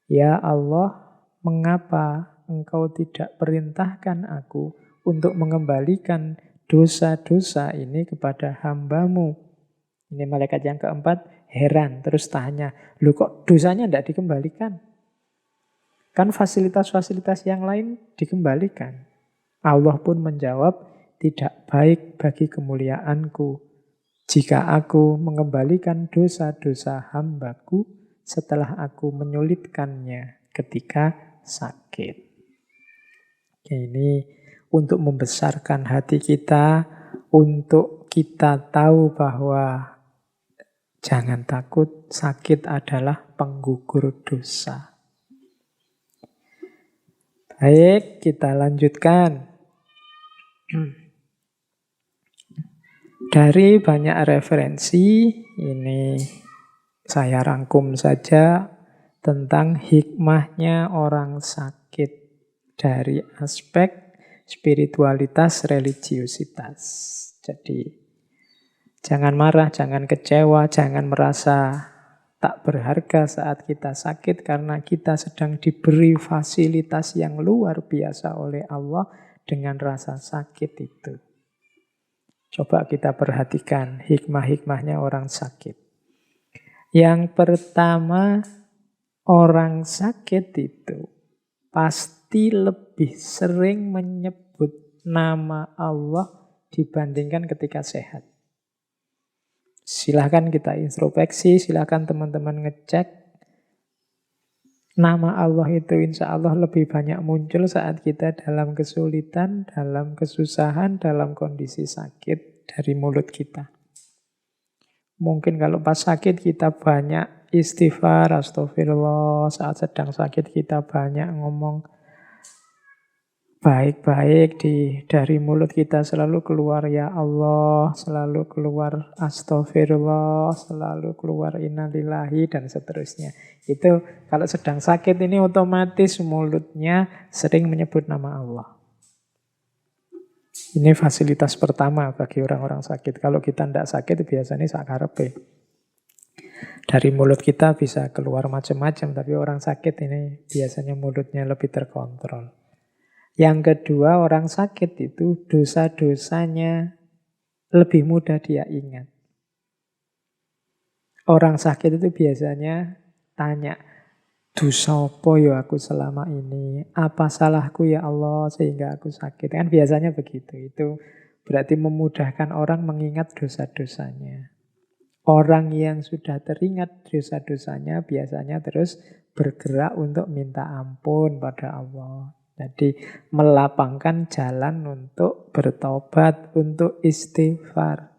Ya Allah, mengapa Engkau tidak perintahkan aku untuk mengembalikan dosa-dosa ini kepada hamba-Mu? Ini malaikat yang keempat heran, terus tanya, loh kok dosanya tidak dikembalikan? Kan fasilitas-fasilitas yang lain dikembalikan. Allah pun menjawab, tidak baik bagi kemuliaanku jika aku mengembalikan dosa-dosa hambaku setelah aku menyulitkannya ketika sakit. Ini untuk membesarkan hati kita, untuk kita tahu bahwa jangan takut, sakit adalah penggugur dosa. Baik, kita lanjutkan. Dari banyak referensi, ini saya rangkum saja tentang hikmahnya orang sakit dari aspek spiritualitas, religiusitas. Jadi, jangan marah, jangan kecewa, jangan merasa tak berharga saat kita sakit karena kita sedang diberi fasilitas yang luar biasa oleh Allah dengan rasa sakit itu. Coba kita perhatikan hikmah-hikmahnya orang sakit. Yang pertama, orang sakit itu pasti lebih sering menyebut nama Allah dibandingkan ketika sehat. Silahkan kita introspeksi, silahkan teman-teman ngecek. Nama Allah itu insya Allah lebih banyak muncul saat kita dalam kesulitan, dalam kesusahan, dalam kondisi sakit dari mulut kita. Mungkin kalau pas sakit kita banyak istighfar, astagfirullah. Saat sedang sakit kita banyak ngomong baik-baik dari mulut kita selalu keluar ya Allah, selalu keluar astagfirullah, selalu keluar innalillahi dan seterusnya. Itu kalau sedang sakit ini otomatis mulutnya sering menyebut nama Allah. Ini fasilitas pertama bagi orang-orang sakit. Kalau kita tidak sakit biasanya sakarepe. Dari mulut kita bisa keluar macam-macam, tapi orang sakit ini biasanya mulutnya lebih terkontrol. Yang kedua, orang sakit itu dosa-dosanya lebih mudah dia ingat. Orang sakit itu biasanya tanya, dosa apa ya aku selama ini? Apa salahku ya Allah sehingga aku sakit? Kan biasanya begitu. Itu berarti memudahkan orang mengingat dosa-dosanya. Orang yang sudah teringat dosa-dosanya biasanya terus bergerak untuk minta ampun pada Allah. Jadi melapangkan jalan untuk bertobat, untuk istighfar.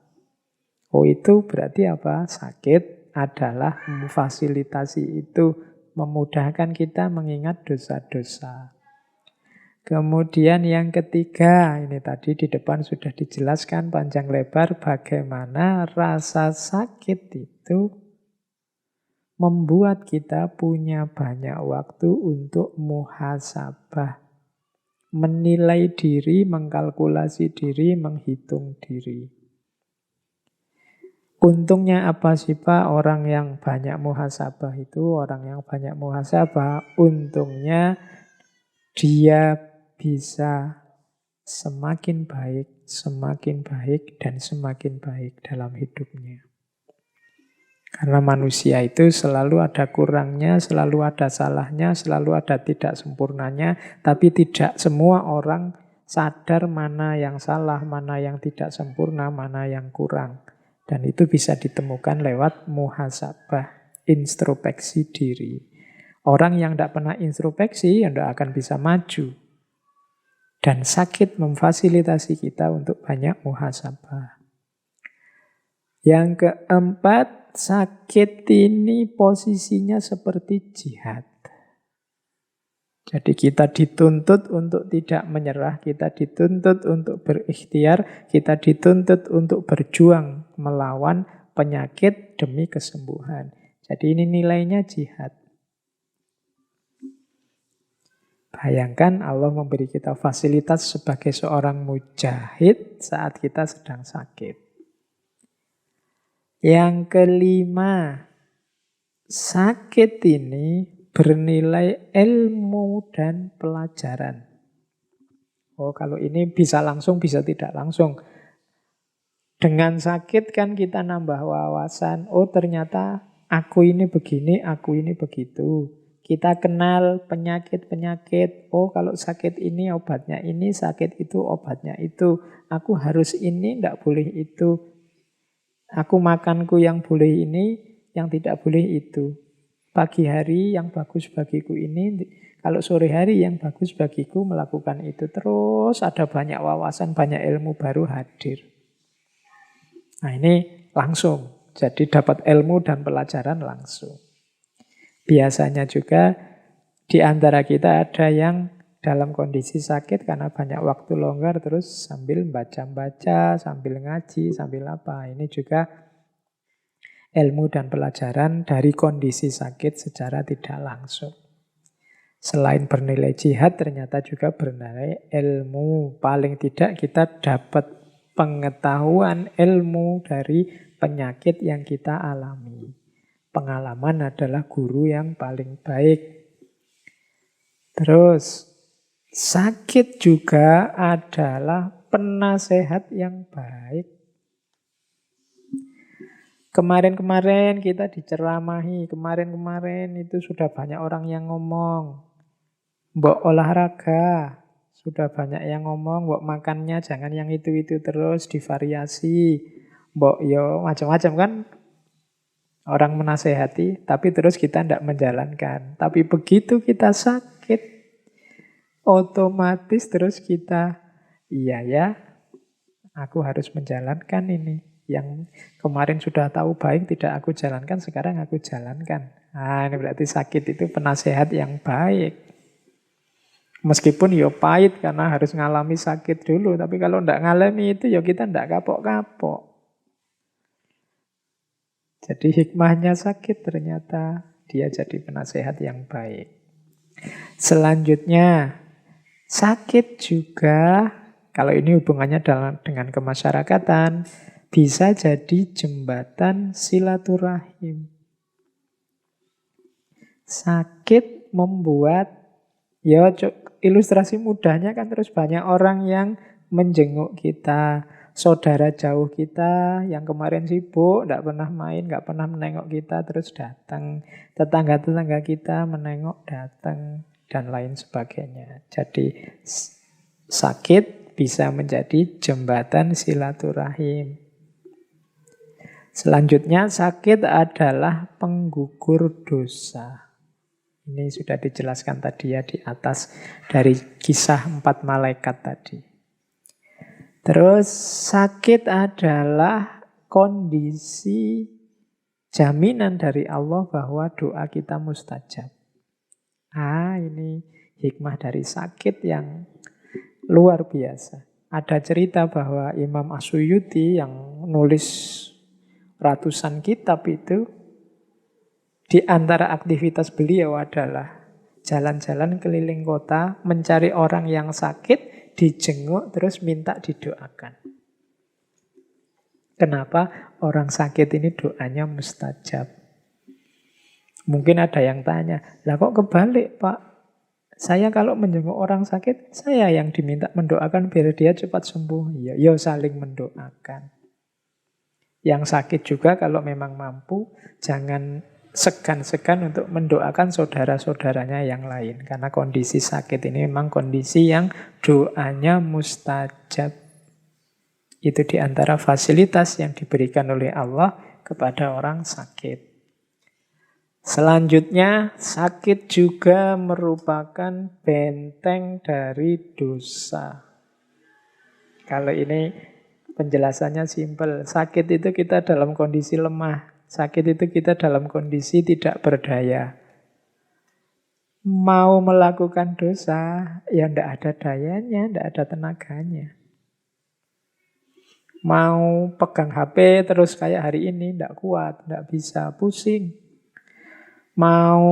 Oh itu berarti apa? Sakit adalah memfasilitasi itu, memudahkan kita mengingat dosa-dosa. Kemudian yang ketiga, ini tadi di depan sudah dijelaskan panjang lebar bagaimana rasa sakit itu membuat kita punya banyak waktu untuk muhasabah. Menilai diri, mengkalkulasi diri, menghitung diri. Untungnya apa sih Pak orang yang banyak muhasabah itu? Orang yang banyak muhasabah, untungnya dia bisa semakin baik, dan semakin baik dalam hidupnya. Karena manusia itu selalu ada kurangnya, selalu ada salahnya, selalu ada tidak sempurnanya, tapi tidak semua orang sadar mana yang salah, mana yang tidak sempurna, mana yang kurang. Dan itu bisa ditemukan lewat muhasabah, introspeksi diri. Orang yang tidak pernah introspeksi, ya tidak akan bisa maju. Dan sakit memfasilitasi kita untuk banyak muhasabah. Yang keempat, sakit ini posisinya seperti jihad. Jadi kita dituntut untuk tidak menyerah, kita dituntut untuk berikhtiar, kita dituntut untuk berjuang melawan penyakit demi kesembuhan. Jadi ini nilainya jihad. Bayangkan Allah memberi kita fasilitas sebagai seorang mujahid saat kita sedang sakit. Yang kelima, sakit ini bernilai ilmu dan pelajaran. Oh, kalau ini bisa langsung, bisa tidak langsung. Dengan sakit kan kita nambah wawasan. Oh, ternyata aku ini begini, aku ini begitu. Kita kenal penyakit-penyakit. Oh, kalau sakit ini obatnya ini, sakit itu obatnya itu. Aku harus ini, tidak boleh itu. Aku makanku yang boleh ini, yang tidak boleh itu. Pagi hari yang bagus bagiku ini, kalau sore hari yang bagus bagiku melakukan itu. Terus ada banyak wawasan, banyak ilmu baru hadir. Nah ini langsung. Jadi dapat ilmu dan pelajaran langsung. Biasanya juga di antara kita ada yang dalam kondisi sakit karena banyak waktu longgar terus sambil baca-baca, sambil ngaji, sambil apa. Ini juga ilmu dan pelajaran dari kondisi sakit secara tidak langsung. Selain bernilai jihad, ternyata juga bernilai ilmu. Paling tidak kita dapat pengetahuan ilmu dari penyakit yang kita alami. Pengalaman adalah guru yang paling baik. Terus, sakit juga adalah penasehat yang baik. Kemarin-kemarin kita diceramahi, kemarin-kemarin itu sudah banyak orang yang ngomong. Mbok olahraga, sudah banyak yang ngomong, mbok makannya jangan yang itu-itu terus, divariasi. Mbok yo macam-macam kan. Orang menasehati, tapi terus kita tidak menjalankan. Tapi begitu kita sakit, otomatis terus kita, iya ya, aku harus menjalankan ini. Yang kemarin sudah tahu baik tidak aku jalankan, sekarang aku jalankan. Nah, ini berarti sakit itu penasehat yang baik. Meskipun ya pahit karena harus ngalami sakit dulu. Tapi kalau tidak ngalami itu ya kita tidak kapok-kapok. Jadi hikmahnya sakit ternyata dia jadi penasehat yang baik. Selanjutnya, sakit juga, kalau ini hubungannya dengan kemasyarakatan, bisa jadi jembatan silaturahim. Sakit membuat, ya ilustrasi mudahnya kan terus banyak orang yang menjenguk kita, saudara jauh kita yang kemarin sibuk, tidak pernah main, tidak pernah menengok kita, terus datang. Tetangga-tetangga kita menengok, datang, dan lain sebagainya. Jadi sakit bisa menjadi jembatan silaturahim. Selanjutnya, sakit adalah penggugur dosa. Ini sudah dijelaskan tadi ya di atas dari kisah 4 malaikat tadi. Terus sakit adalah kondisi jaminan dari Allah bahwa doa kita mustajab. Ini hikmah dari sakit yang luar biasa. Ada cerita bahwa Imam As-Suyuti yang nulis ratusan kitab itu, di antara aktivitas beliau adalah jalan-jalan keliling kota, mencari orang yang sakit, dijenguk, terus minta didoakan. Kenapa? Orang sakit ini doanya mustajab. Mungkin ada yang tanya, lah kok kebalik Pak? Saya kalau menjenguk orang sakit, saya yang diminta mendoakan biar dia cepat sembuh. Ya saling mendoakan. Yang sakit juga kalau memang mampu, jangan segan-segan untuk mendoakan saudara-saudaranya yang lain. Karena kondisi sakit ini memang kondisi yang doanya mustajab. Itu diantara fasilitas yang diberikan oleh Allah kepada orang sakit. Selanjutnya, sakit juga merupakan benteng dari dosa. Kalau ini penjelasannya simpel. Sakit itu kita dalam kondisi lemah. Sakit itu kita dalam kondisi tidak berdaya. Mau melakukan dosa, ya tidak ada dayanya, tidak ada tenaganya. Mau pegang HP terus kayak hari ini, tidak kuat, tidak bisa, pusing. Mau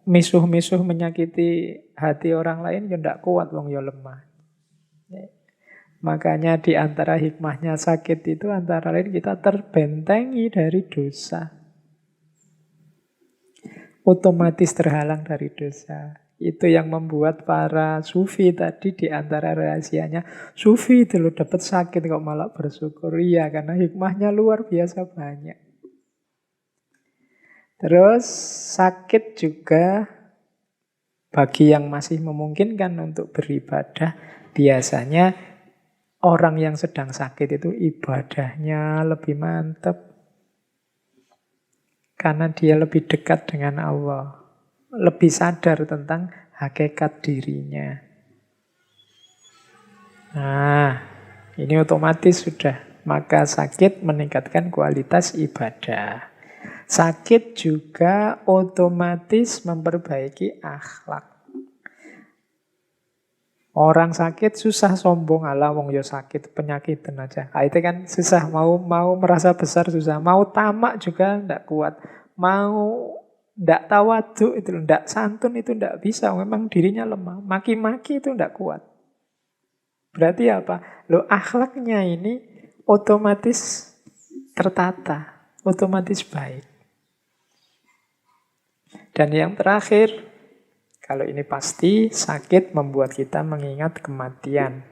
misuh-misuh menyakiti hati orang lain, ya tidak kuat, wong ya lemah. Makanya di antara hikmahnya sakit itu antara lain kita terbentengi dari dosa. Otomatis terhalang dari dosa. Itu yang membuat para sufi tadi di antara rahasianya. Sufi itu loh dapat sakit kok malah bersyukur. Iya, karena hikmahnya luar biasa banyak. Terus sakit juga bagi yang masih memungkinkan untuk beribadah, biasanya orang yang sedang sakit itu ibadahnya lebih mantap. Karena dia lebih dekat dengan Allah. Lebih sadar tentang hakikat dirinya. Nah, ini otomatis sudah. Maka sakit meningkatkan kualitas ibadah. Sakit juga otomatis memperbaiki akhlak. Orang sakit susah sombong, ala wong yo sakit penyakitan aja. Itu kan susah, mau merasa besar susah, mau tamak juga ndak kuat, mau ndak tawadhu itu ndak santun itu ndak bisa, memang dirinya lemah, maki-maki itu ndak kuat. Berarti apa? Loh akhlaknya ini otomatis tertata, otomatis baik. Dan yang terakhir, kalau ini pasti, sakit membuat kita mengingat kematian.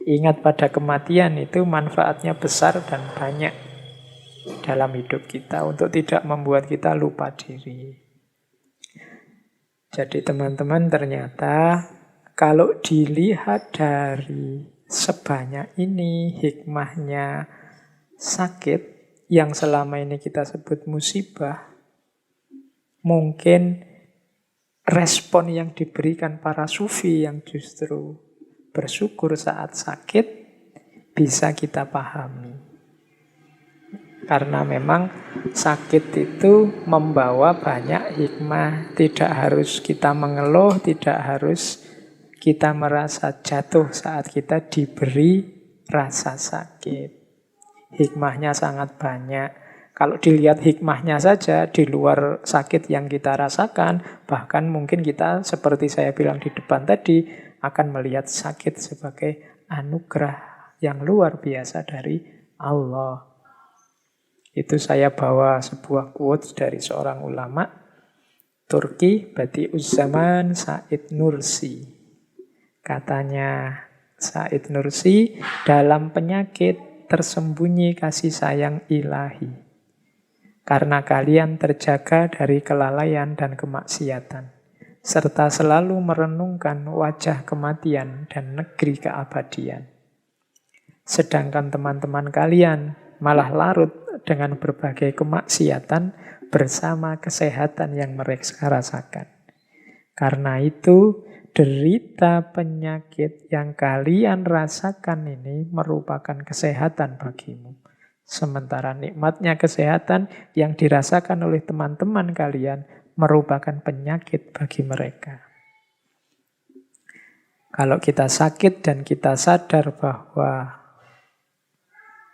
Ingat pada kematian itu manfaatnya besar dan banyak dalam hidup kita untuk tidak membuat kita lupa diri. Jadi teman-teman ternyata kalau dilihat dari sebanyak ini hikmahnya sakit yang selama ini kita sebut musibah, mungkin respon yang diberikan para sufi yang justru bersyukur saat sakit bisa kita pahami. Karena memang sakit itu membawa banyak hikmah. Tidak harus kita mengeluh, tidak harus Kita merasa jatuh saat kita diberi rasa sakit. Hikmahnya sangat banyak. Kalau dilihat hikmahnya saja di luar sakit yang kita rasakan, bahkan mungkin kita seperti saya bilang di depan tadi, akan melihat sakit sebagai anugerah yang luar biasa dari Allah. Itu saya bawa sebuah quotes dari seorang ulama Turki, Badi'uzzaman Said Nursi. Katanya Said Nursi, dalam penyakit tersembunyi kasih sayang ilahi. Karena kalian terjaga dari kelalaian dan kemaksiatan, serta selalu merenungkan wajah kematian dan negeri keabadian. Sedangkan teman-teman kalian malah larut dengan berbagai kemaksiatan bersama kesehatan yang mereka rasakan. Karena itu, derita penyakit yang kalian rasakan ini merupakan kesehatan bagimu. Sementara nikmatnya kesehatan yang dirasakan oleh teman-teman kalian merupakan penyakit bagi mereka. Kalau kita sakit dan kita sadar bahwa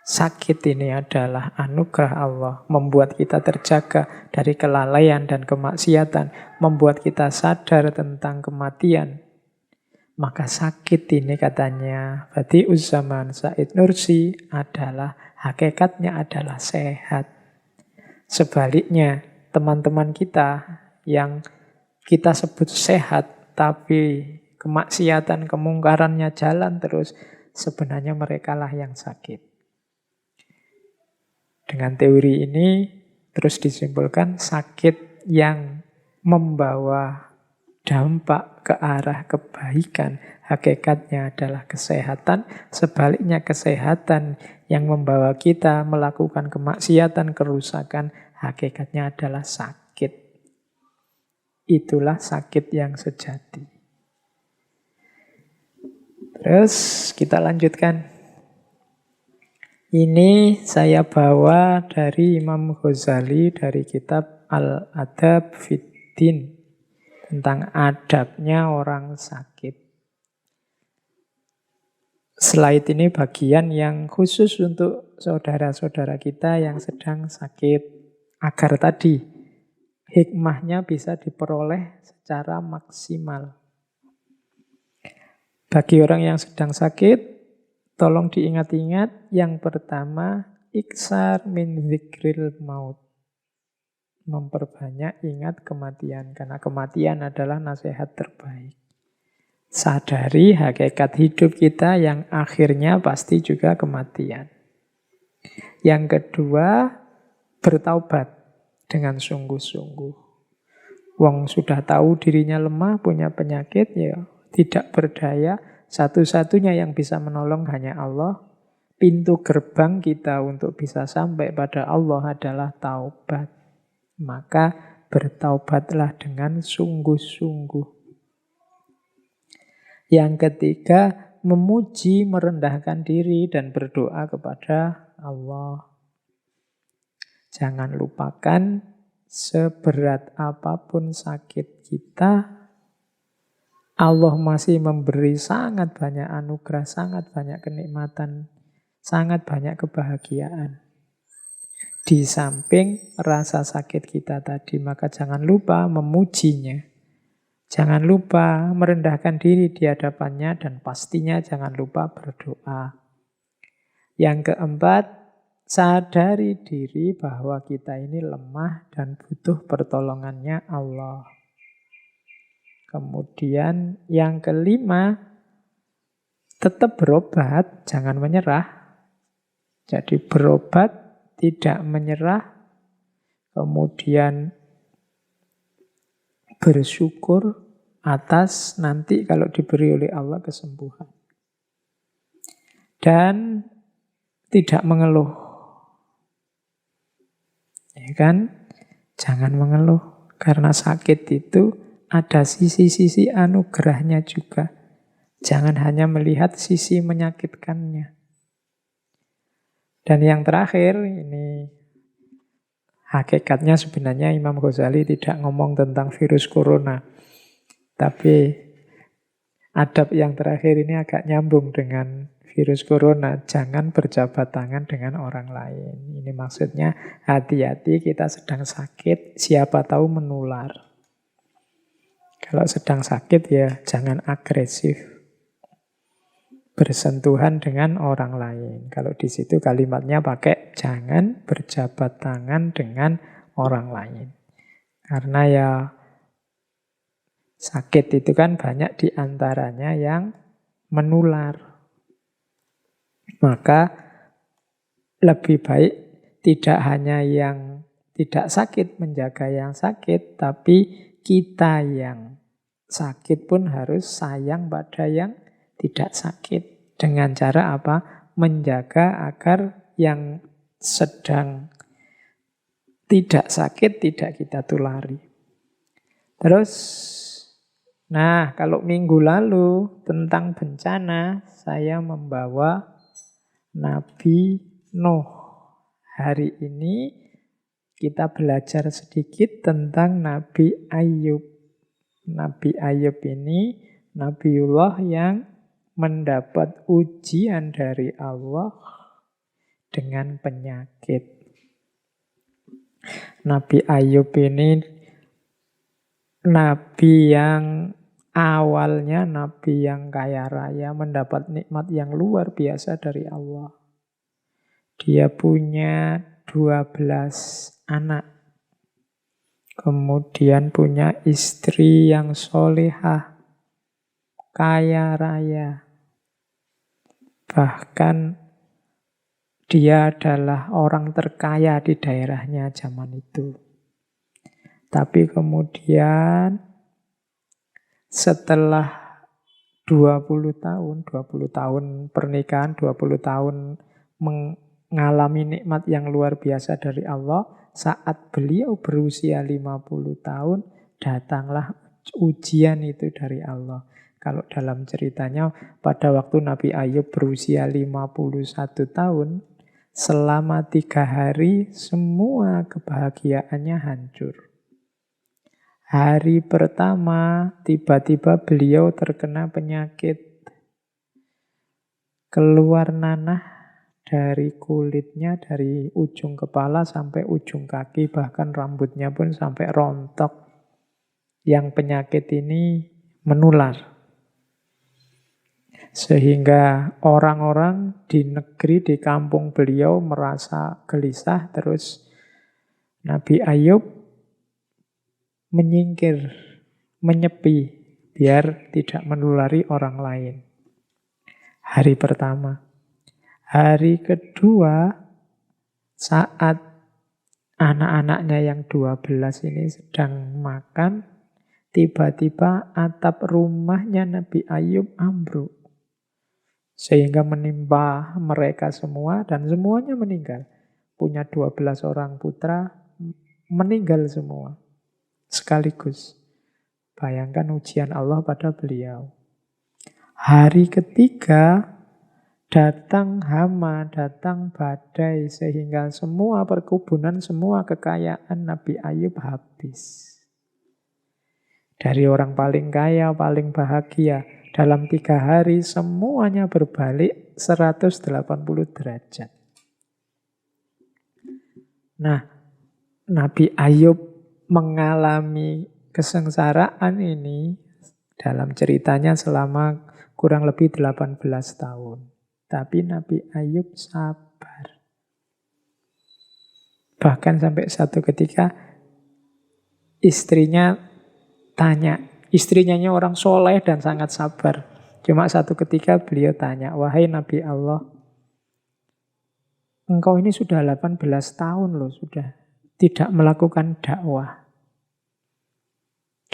sakit ini adalah anugerah Allah, membuat kita terjaga dari kelalaian dan kemaksiatan, membuat kita sadar tentang kematian, maka sakit ini katanya Badi'uzzaman Said Nursi adalah hakikatnya adalah sehat. Sebaliknya, teman-teman kita yang kita sebut sehat, tapi kemaksiatan, kemungkarannya jalan terus, sebenarnya merekalah yang sakit. Dengan teori ini, terus disimpulkan sakit yang membawa dampak ke arah kebaikan, hakikatnya adalah kesehatan. Sebaliknya kesehatan yang membawa kita melakukan kemaksiatan, kerusakan, hakikatnya adalah sakit. Itulah sakit yang sejati. Terus kita lanjutkan. Ini saya bawa dari Imam Ghazali dari kitab Al-Adab Fid Din, tentang adabnya orang sakit. Slide ini bagian yang khusus untuk saudara-saudara kita yang sedang sakit, agar tadi hikmahnya bisa diperoleh secara maksimal. Bagi orang yang sedang sakit, tolong diingat-ingat, yang pertama, iksar min dzikril maut. Memperbanyak ingat kematian, karena kematian adalah nasihat terbaik. Sadari hakikat hidup kita yang akhirnya pasti juga kematian. Yang kedua, bertaubat dengan sungguh-sungguh. Wong sudah tahu dirinya lemah, punya penyakit, ya tidak berdaya. Satu-satunya yang bisa menolong hanya Allah. Pintu gerbang kita untuk bisa sampai pada Allah adalah taubat. Maka bertaubatlah dengan sungguh-sungguh. Yang ketiga, memuji, merendahkan diri dan berdoa kepada Allah. Jangan lupakan, seberat apapun sakit kita, Allah masih memberi sangat banyak anugerah, sangat banyak kenikmatan, sangat banyak kebahagiaan. Di samping rasa sakit kita tadi, maka jangan lupa memujinya. Jangan lupa merendahkan diri di hadapannya, dan pastinya jangan lupa berdoa. Yang keempat, sadari diri bahwa kita ini lemah dan butuh pertolongannya Allah. Kemudian yang kelima, tetap berobat, jangan menyerah. Jadi berobat, tidak menyerah, kemudian bersyukur atas nanti kalau diberi oleh Allah kesembuhan. Dan tidak mengeluh. Ya kan? Jangan mengeluh. Karena sakit itu ada sisi-sisi anugerahnya juga. Jangan hanya melihat sisi menyakitkannya. Dan yang terakhir, ini hakikatnya sebenarnya Imam Ghazali tidak ngomong tentang virus corona. Tapi Adab yang terakhir ini agak nyambung dengan virus corona. Jangan berjabat tangan dengan orang lain. Ini maksudnya hati-hati kita sedang sakit, siapa tahu menular. Kalau sedang sakit ya jangan agresif. Bersentuhan dengan orang lain. Kalau di situ kalimatnya pakai jangan berjabat tangan dengan orang lain. Karena ya sakit itu kan banyak diantaranya yang menular. Maka lebih baik tidak hanya yang tidak sakit menjaga yang sakit, tapi kita yang sakit pun harus sayang pada yang tidak sakit. Dengan cara apa? Menjaga agar yang sedang tidak sakit tidak kita tulari. Terus, nah kalau minggu lalu tentang bencana, saya membawa Nabi Nuh. Hari ini kita belajar sedikit tentang Nabi Ayub. Nabi Ayub ini Nabiullah yang mendapat ujian dari Allah dengan penyakit. Nabi Ayub ini Nabi yang awalnya Nabi yang kaya raya, mendapat nikmat yang luar biasa dari Allah. Dia punya 12 anak. Kemudian punya istri yang solehah, kaya raya. Bahkan dia adalah orang terkaya di daerahnya zaman itu. Tapi kemudian setelah 20 tahun pernikahan, 20 tahun mengalami nikmat yang luar biasa dari Allah, saat beliau berusia 50 tahun, datanglah ujian itu dari Allah. Kalau dalam ceritanya, pada waktu Nabi Ayub berusia 51 tahun, selama 3 hari semua kebahagiaannya hancur. Hari pertama, tiba-tiba beliau terkena penyakit. Keluar nanah dari kulitnya, dari ujung kepala sampai ujung kaki, bahkan rambutnya pun sampai rontok. Yang penyakit ini menular. Sehingga orang-orang di negeri, di kampung beliau merasa gelisah. Terus Nabi Ayub menyingkir, menyepi, biar tidak menulari orang lain. Hari pertama. Hari kedua, saat anak-anaknya yang 12 ini sedang makan, tiba-tiba atap rumahnya Nabi Ayub ambruk. Sehingga menimpa mereka semua dan semuanya meninggal. Punya 12 orang putra, meninggal semua. Sekaligus. Bayangkan ujian Allah pada beliau. Hari ketiga, datang hama, datang badai, sehingga semua perkebunan, semua kekayaan Nabi Ayub habis. Dari orang paling kaya, paling bahagia, dalam 3 hari semuanya berbalik 180 derajat. Nah, Nabi Ayub mengalami kesengsaraan ini dalam ceritanya selama kurang lebih 18 tahun. Tapi Nabi Ayub sabar. Bahkan sampai satu ketika istrinya tanya, istrinya orang soleh dan sangat sabar. Cuma satu ketika beliau tanya, wahai Nabi Allah, engkau ini sudah 18 tahun loh, sudah tidak melakukan dakwah.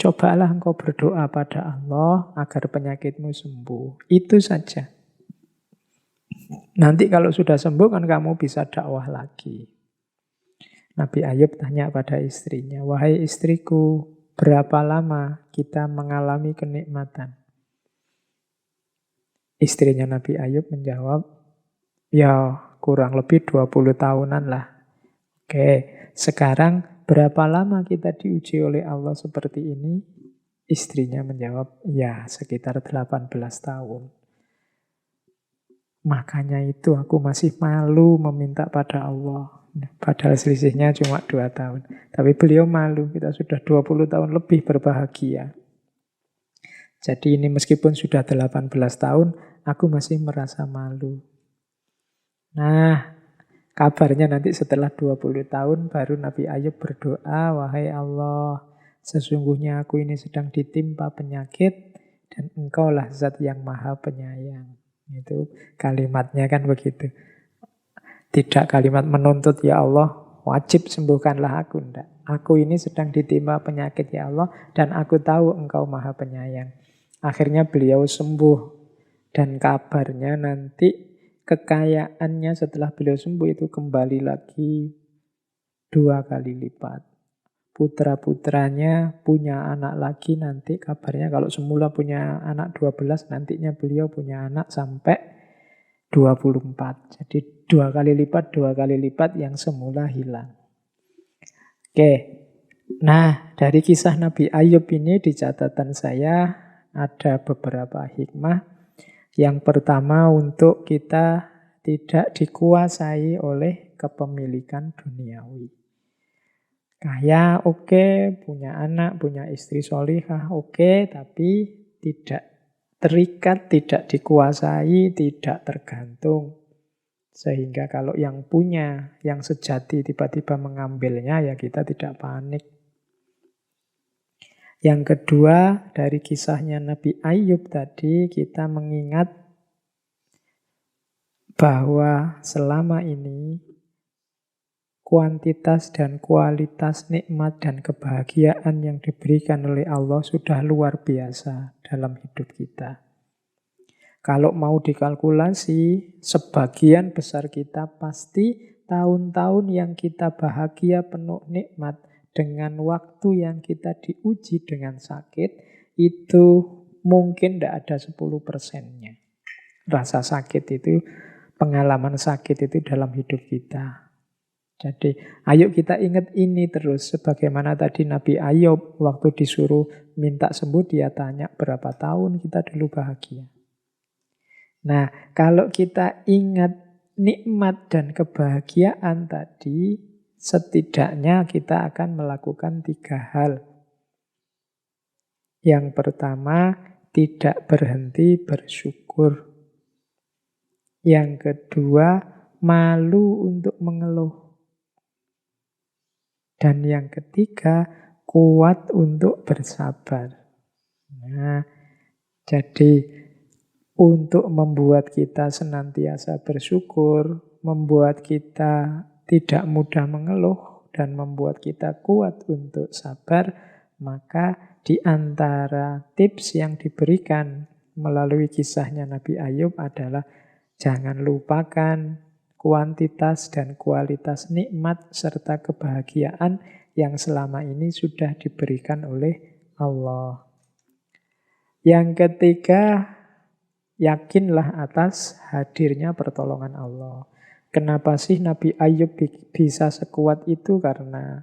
Cobalah engkau berdoa pada Allah agar penyakitmu sembuh. Itu saja. Nanti kalau sudah sembuh kan kamu bisa dakwah lagi. Nabi Ayub tanya pada istrinya, wahai istriku, berapa lama kita mengalami kenikmatan? Istrinya Nabi Ayub menjawab, ya kurang lebih 20 tahunan lah. Oke, sekarang berapa lama kita diuji oleh Allah seperti ini? Istrinya menjawab, ya sekitar 18 tahun. Makanya itu aku masih malu meminta pada Allah. Padahal selisihnya cuma 2 tahun. Tapi beliau malu, kita sudah 20 tahun lebih berbahagia. Jadi ini meskipun sudah 18 tahun, aku masih merasa malu. Nah, kabarnya nanti setelah 20 tahun baru Nabi Ayub berdoa, wahai Allah, sesungguhnya aku ini sedang ditimpa penyakit dan engkaulah zat yang maha penyayang. Itu kalimatnya kan begitu. Tidak kalimat menuntut, ya Allah, wajib sembuhkanlah aku. Enggak. Aku ini sedang ditimpa penyakit, ya Allah, dan aku tahu engkau maha penyayang. Akhirnya beliau sembuh. Dan kabarnya nanti kekayaannya setelah beliau sembuh itu kembali lagi 2 kali lipat. Putra-putranya punya anak lagi nanti kabarnya kalau semula punya anak 12, nantinya beliau punya anak sampai 24. Jadi 2 kali lipat yang semula hilang. Oke, nah dari kisah Nabi Ayub ini di catatan saya ada beberapa hikmah. Yang pertama untuk kita tidak dikuasai oleh kepemilikan duniawi. Kaya oke, punya anak, punya istri solihah oke, tapi tidak terikat, tidak dikuasai, tidak tergantung. Sehingga kalau yang punya, yang sejati tiba-tiba mengambilnya, ya kita tidak panik. Yang kedua, dari kisahnya Nabi Ayub tadi, kita mengingat bahwa selama ini kuantitas dan kualitas nikmat dan kebahagiaan yang diberikan oleh Allah sudah luar biasa dalam hidup kita. Kalau mau dikalkulasi, sebagian besar kita pasti tahun-tahun yang kita bahagia penuh nikmat dengan waktu yang kita diuji dengan sakit, itu mungkin tidak ada 10%-nya. Rasa sakit itu, pengalaman sakit itu dalam hidup kita. Jadi, ayo kita ingat ini terus. Sebagaimana tadi Nabi Ayub, waktu disuruh minta sembuh, dia tanya berapa tahun kita dulu bahagia. Nah, kalau kita ingat nikmat dan kebahagiaan tadi, setidaknya kita akan melakukan 3 hal. Yang pertama, tidak berhenti bersyukur. Yang kedua, malu untuk mengeluh. Dan yang ketiga, kuat untuk bersabar. Nah, jadi untuk membuat kita senantiasa bersyukur, membuat kita tidak mudah mengeluh, dan membuat kita kuat untuk sabar, maka di antara tips yang diberikan melalui kisahnya Nabi Ayub adalah jangan lupakan kuantitas dan kualitas nikmat serta kebahagiaan yang selama ini sudah diberikan oleh Allah. Yang ketiga, yakinlah atas hadirnya pertolongan Allah. Kenapa sih Nabi Ayub bisa sekuat itu? Karena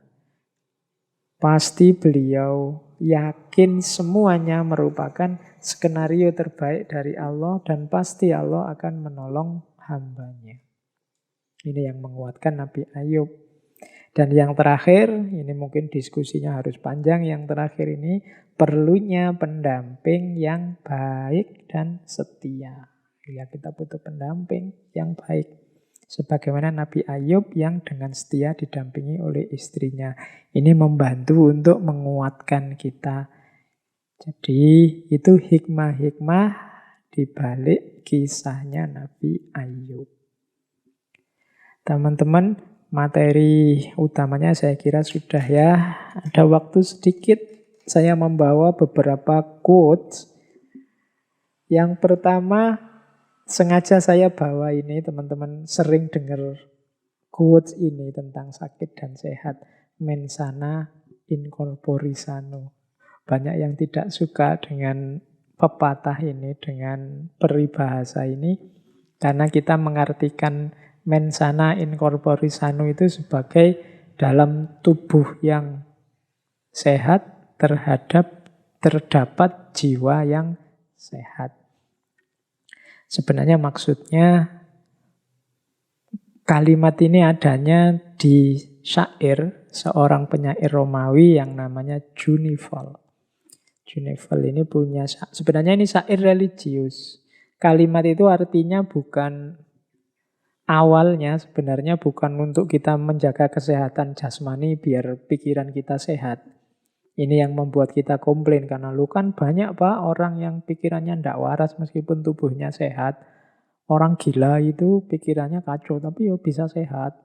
pasti beliau yakin semuanya merupakan skenario terbaik dari Allah dan pasti Allah akan menolong hambanya. Ini yang menguatkan Nabi Ayub. Dan yang terakhir, ini mungkin diskusinya harus panjang, yang terakhir ini perlunya pendamping yang baik dan setia. Ya, kita butuh pendamping yang baik. Sebagaimana Nabi Ayub yang dengan setia didampingi oleh istrinya. Ini membantu untuk menguatkan kita. Jadi itu hikmah-hikmah di balik kisahnya Nabi Ayub. Teman-teman, materi utamanya saya kira sudah ya. Ada waktu sedikit, saya membawa beberapa quotes. Yang pertama, sengaja saya bawa ini, teman-teman sering dengar quotes ini tentang sakit dan sehat. Mens sana in corpore sano. Banyak yang tidak suka dengan pepatah ini, dengan peribahasa ini, karena kita mengartikan mens sana in corpore sano itu sebagai dalam tubuh yang sehat terhadap terdapat jiwa yang sehat. Sebenarnya maksudnya kalimat ini adanya di syair seorang penyair Romawi yang namanya Junival. Junival ini punya, sebenarnya ini syair religius. Kalimat itu artinya bukan, awalnya sebenarnya bukan untuk kita menjaga kesehatan jasmani biar pikiran kita sehat. Ini yang membuat kita komplain, karena lu kan banyak Pak orang yang pikirannya ndak waras meskipun tubuhnya sehat. Orang gila itu pikirannya kacau, tapi ya bisa sehat.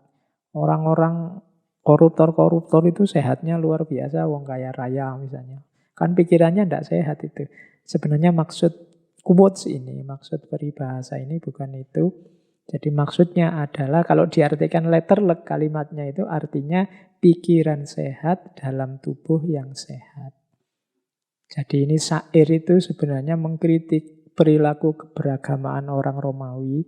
Orang-orang koruptor-koruptor itu sehatnya luar biasa, wong kaya raya misalnya. Kan pikirannya ndak sehat itu. Sebenarnya maksud quotes ini, maksud peribahasa ini bukan itu. Jadi maksudnya adalah kalau diartikan letterlek kalimatnya itu artinya pikiran sehat dalam tubuh yang sehat. Jadi ini syair itu sebenarnya mengkritik perilaku keberagamaan orang Romawi.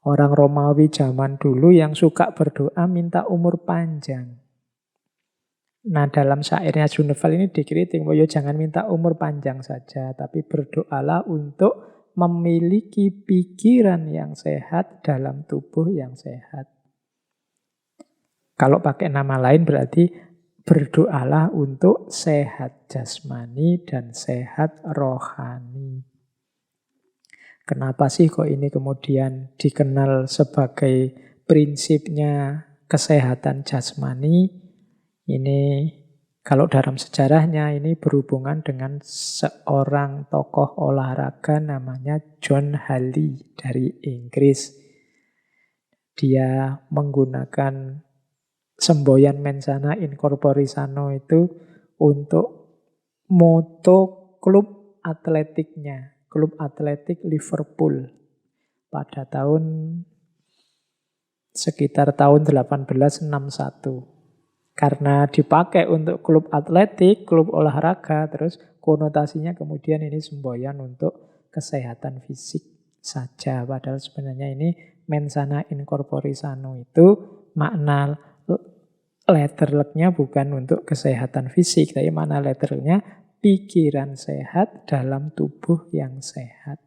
Orang Romawi zaman dulu yang suka berdoa minta umur panjang. Nah dalam syairnya Junival ini dikritik, ya jangan minta umur panjang saja, tapi berdoalah untuk memiliki pikiran yang sehat dalam tubuh yang sehat. Kalau pakai nama lain berarti berdoalah untuk sehat jasmani dan sehat rohani. Kenapa sih kok ini kemudian dikenal sebagai prinsipnya kesehatan jasmani? Ini kalau dalam sejarahnya ini berhubungan dengan seorang tokoh olahraga namanya John Halley dari Inggris. Dia menggunakan semboyan mensana in corpore sano itu untuk moto klub atletiknya, klub atletik Liverpool pada sekitar tahun 1861. Karena dipakai untuk klub atletik, klub olahraga, terus konotasinya kemudian ini semboyan untuk kesehatan fisik saja. Padahal sebenarnya ini mensana in corpore sano itu makna letterleknya bukan untuk kesehatan fisik, tapi makna letterleknya pikiran sehat dalam tubuh yang sehat.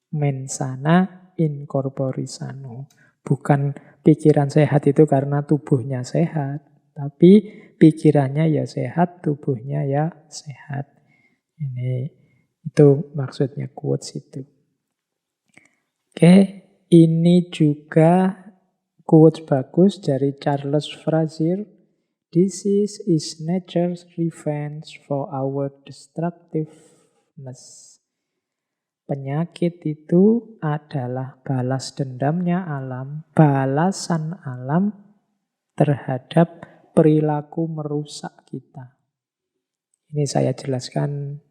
Mensana in corpore sano. Bukan pikiran sehat itu karena tubuhnya sehat. Tapi pikirannya ya sehat, tubuhnya ya sehat. Itu maksudnya quotes itu. Oke, ini juga quotes bagus dari Charles Frazier. Disease is nature's revenge for our destructiveness. Penyakit itu adalah balas dendamnya alam, balasan alam terhadap perilaku merusak kita. Ini saya jelaskan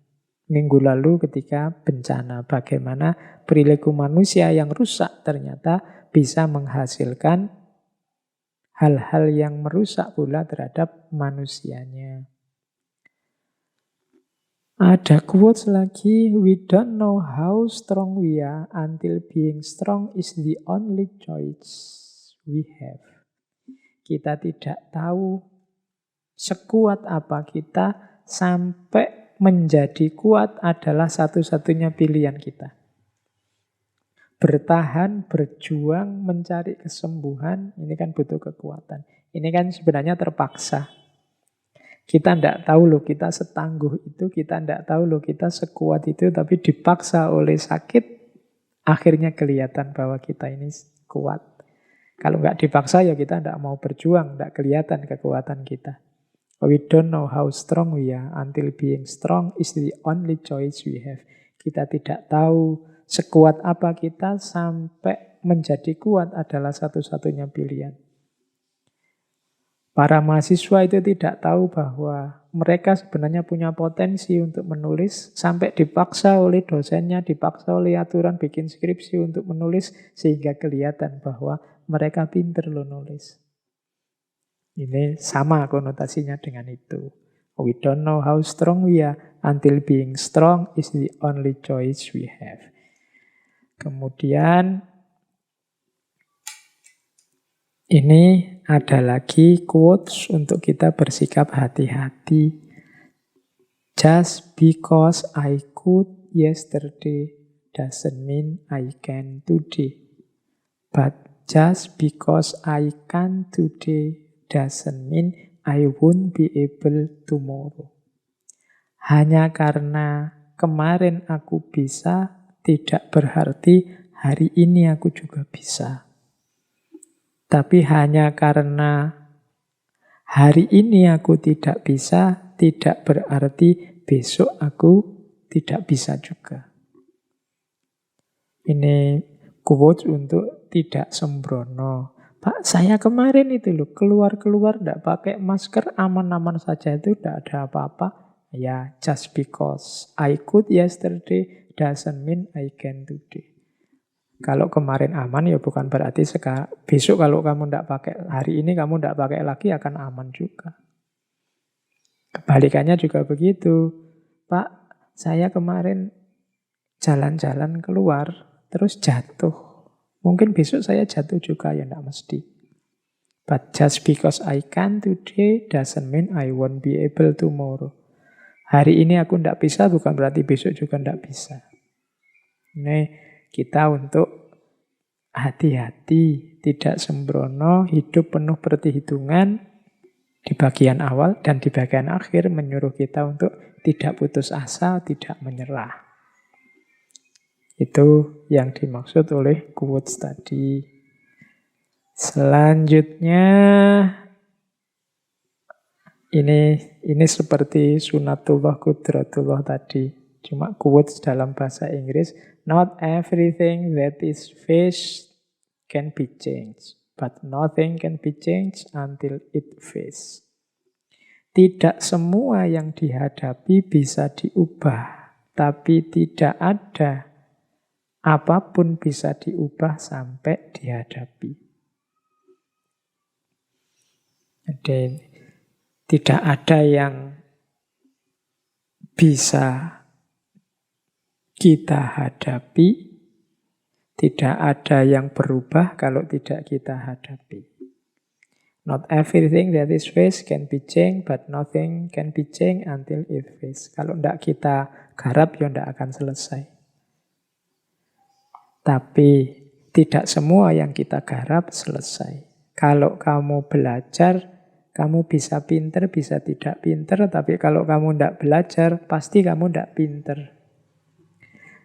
minggu lalu ketika bencana. Bagaimana perilaku manusia yang rusak ternyata bisa menghasilkan hal-hal yang merusak pula terhadap manusianya. Ada quotes lagi, we don't know how strong we are until being strong is the only choice we have. Kita tidak tahu sekuat apa kita sampai menjadi kuat adalah satu-satunya pilihan kita. Bertahan, berjuang, mencari kesembuhan, ini kan butuh kekuatan. Ini kan sebenarnya terpaksa. Kita tidak tahu loh kita setangguh itu, kita tidak tahu loh kita sekuat itu, tapi dipaksa oleh sakit, akhirnya kelihatan bahwa kita ini kuat. Kalau nggak dipaksa ya kita tidak mau berjuang, tidak kelihatan kekuatan kita. We don't know how strong we are until being strong is the only choice we have. Kita tidak tahu sekuat apa kita sampai menjadi kuat adalah satu-satunya pilihan. Para mahasiswa itu tidak tahu bahwa mereka sebenarnya punya potensi untuk menulis sampai dipaksa oleh dosennya, dipaksa oleh aturan bikin skripsi untuk menulis sehingga kelihatan bahwa mereka pinter loh nulis. Ini sama konotasinya dengan itu. We don't know how strong we are until being strong is the only choice we have. Kemudian ini ada lagi quotes untuk kita bersikap hati-hati. Just because I could yesterday doesn't mean I can today. But just because I can today doesn't mean I won't be able tomorrow. Hanya karena kemarin aku bisa, tidak berarti hari ini aku juga bisa. Tapi hanya karena hari ini aku tidak bisa, tidak berarti besok aku tidak bisa juga. Ini quotes untuk tidak sembrono. Pak, saya kemarin itu loh, keluar-keluar tidak pakai masker, aman-aman saja itu tidak ada apa-apa. Ya, just because I could yesterday doesn't mean I can today. Kalau kemarin aman ya bukan berarti besok kalau kamu tidak pakai, hari ini kamu tidak pakai lagi akan aman juga. Kebalikannya juga begitu. Pak, saya kemarin jalan-jalan keluar, terus jatuh. Mungkin besok saya jatuh juga, ya tidak mesti. But just because I can today doesn't mean I won't be able tomorrow. Hari ini aku tidak bisa, bukan berarti besok juga tidak bisa. Ini kita untuk hati-hati, tidak sembrono, hidup penuh perhitungan di bagian awal dan di bagian akhir menyuruh kita untuk tidak putus asa, tidak menyerah. Itu yang dimaksud oleh quotes tadi. Selanjutnya, ini seperti sunatullah qudratullah tadi. Cuma quotes dalam bahasa Inggris. Not everything that is faced can be changed, but nothing can be changed until it faced. Tidak semua yang dihadapi bisa diubah, tapi tidak ada apapun bisa diubah sampai dihadapi. Jadi tidak ada yang bisa kita hadapi, tidak ada yang berubah kalau tidak kita hadapi. Not everything that is faced can be changed, but nothing can be changed until it faced. Kalau tidak kita garap, ya tidak akan selesai. Tapi tidak semua yang kita garap selesai. Kalau kamu belajar, kamu bisa pinter, bisa tidak pinter. Tapi kalau kamu tidak belajar, pasti kamu tidak pinter.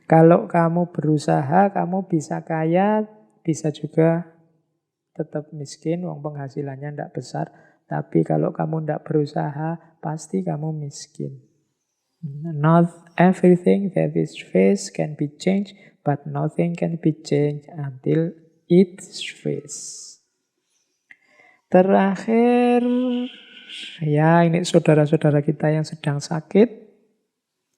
Kalau kamu berusaha, kamu bisa kaya, bisa juga tetap miskin, wong penghasilannya tidak besar. Tapi kalau kamu tidak berusaha, pasti kamu miskin. Not everything that is faced can be changed, but nothing can be changed until it's faced. Terakhir, ya ini saudara-saudara kita yang sedang sakit,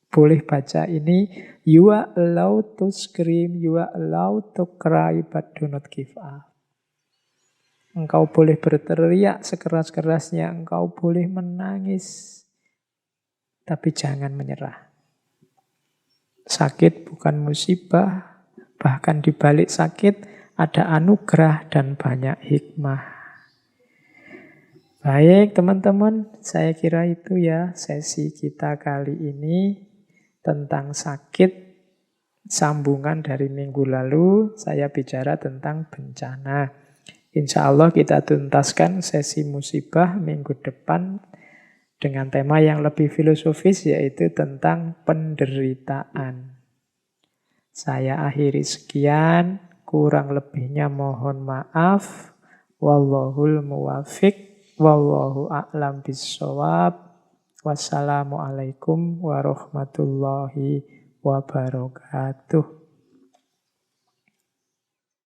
boleh baca ini. You are allowed to scream, you are allowed to cry, but do not give up. Engkau boleh berteriak sekeras-kerasnya, engkau boleh menangis, tapi jangan menyerah. Sakit bukan musibah, bahkan di balik sakit ada anugerah dan banyak hikmah. Baik teman-teman, saya kira itu ya sesi kita kali ini tentang sakit. Sambungan dari minggu lalu, saya bicara tentang bencana. Insya Allah kita tuntaskan sesi musibah minggu depan dengan tema yang lebih filosofis, yaitu tentang penderitaan. Saya akhiri sekian, kurang lebihnya mohon maaf. Wallahul muwafiq, wallahu a'lam bissawab. Wassalamualaikum warahmatullahi wabarakatuh.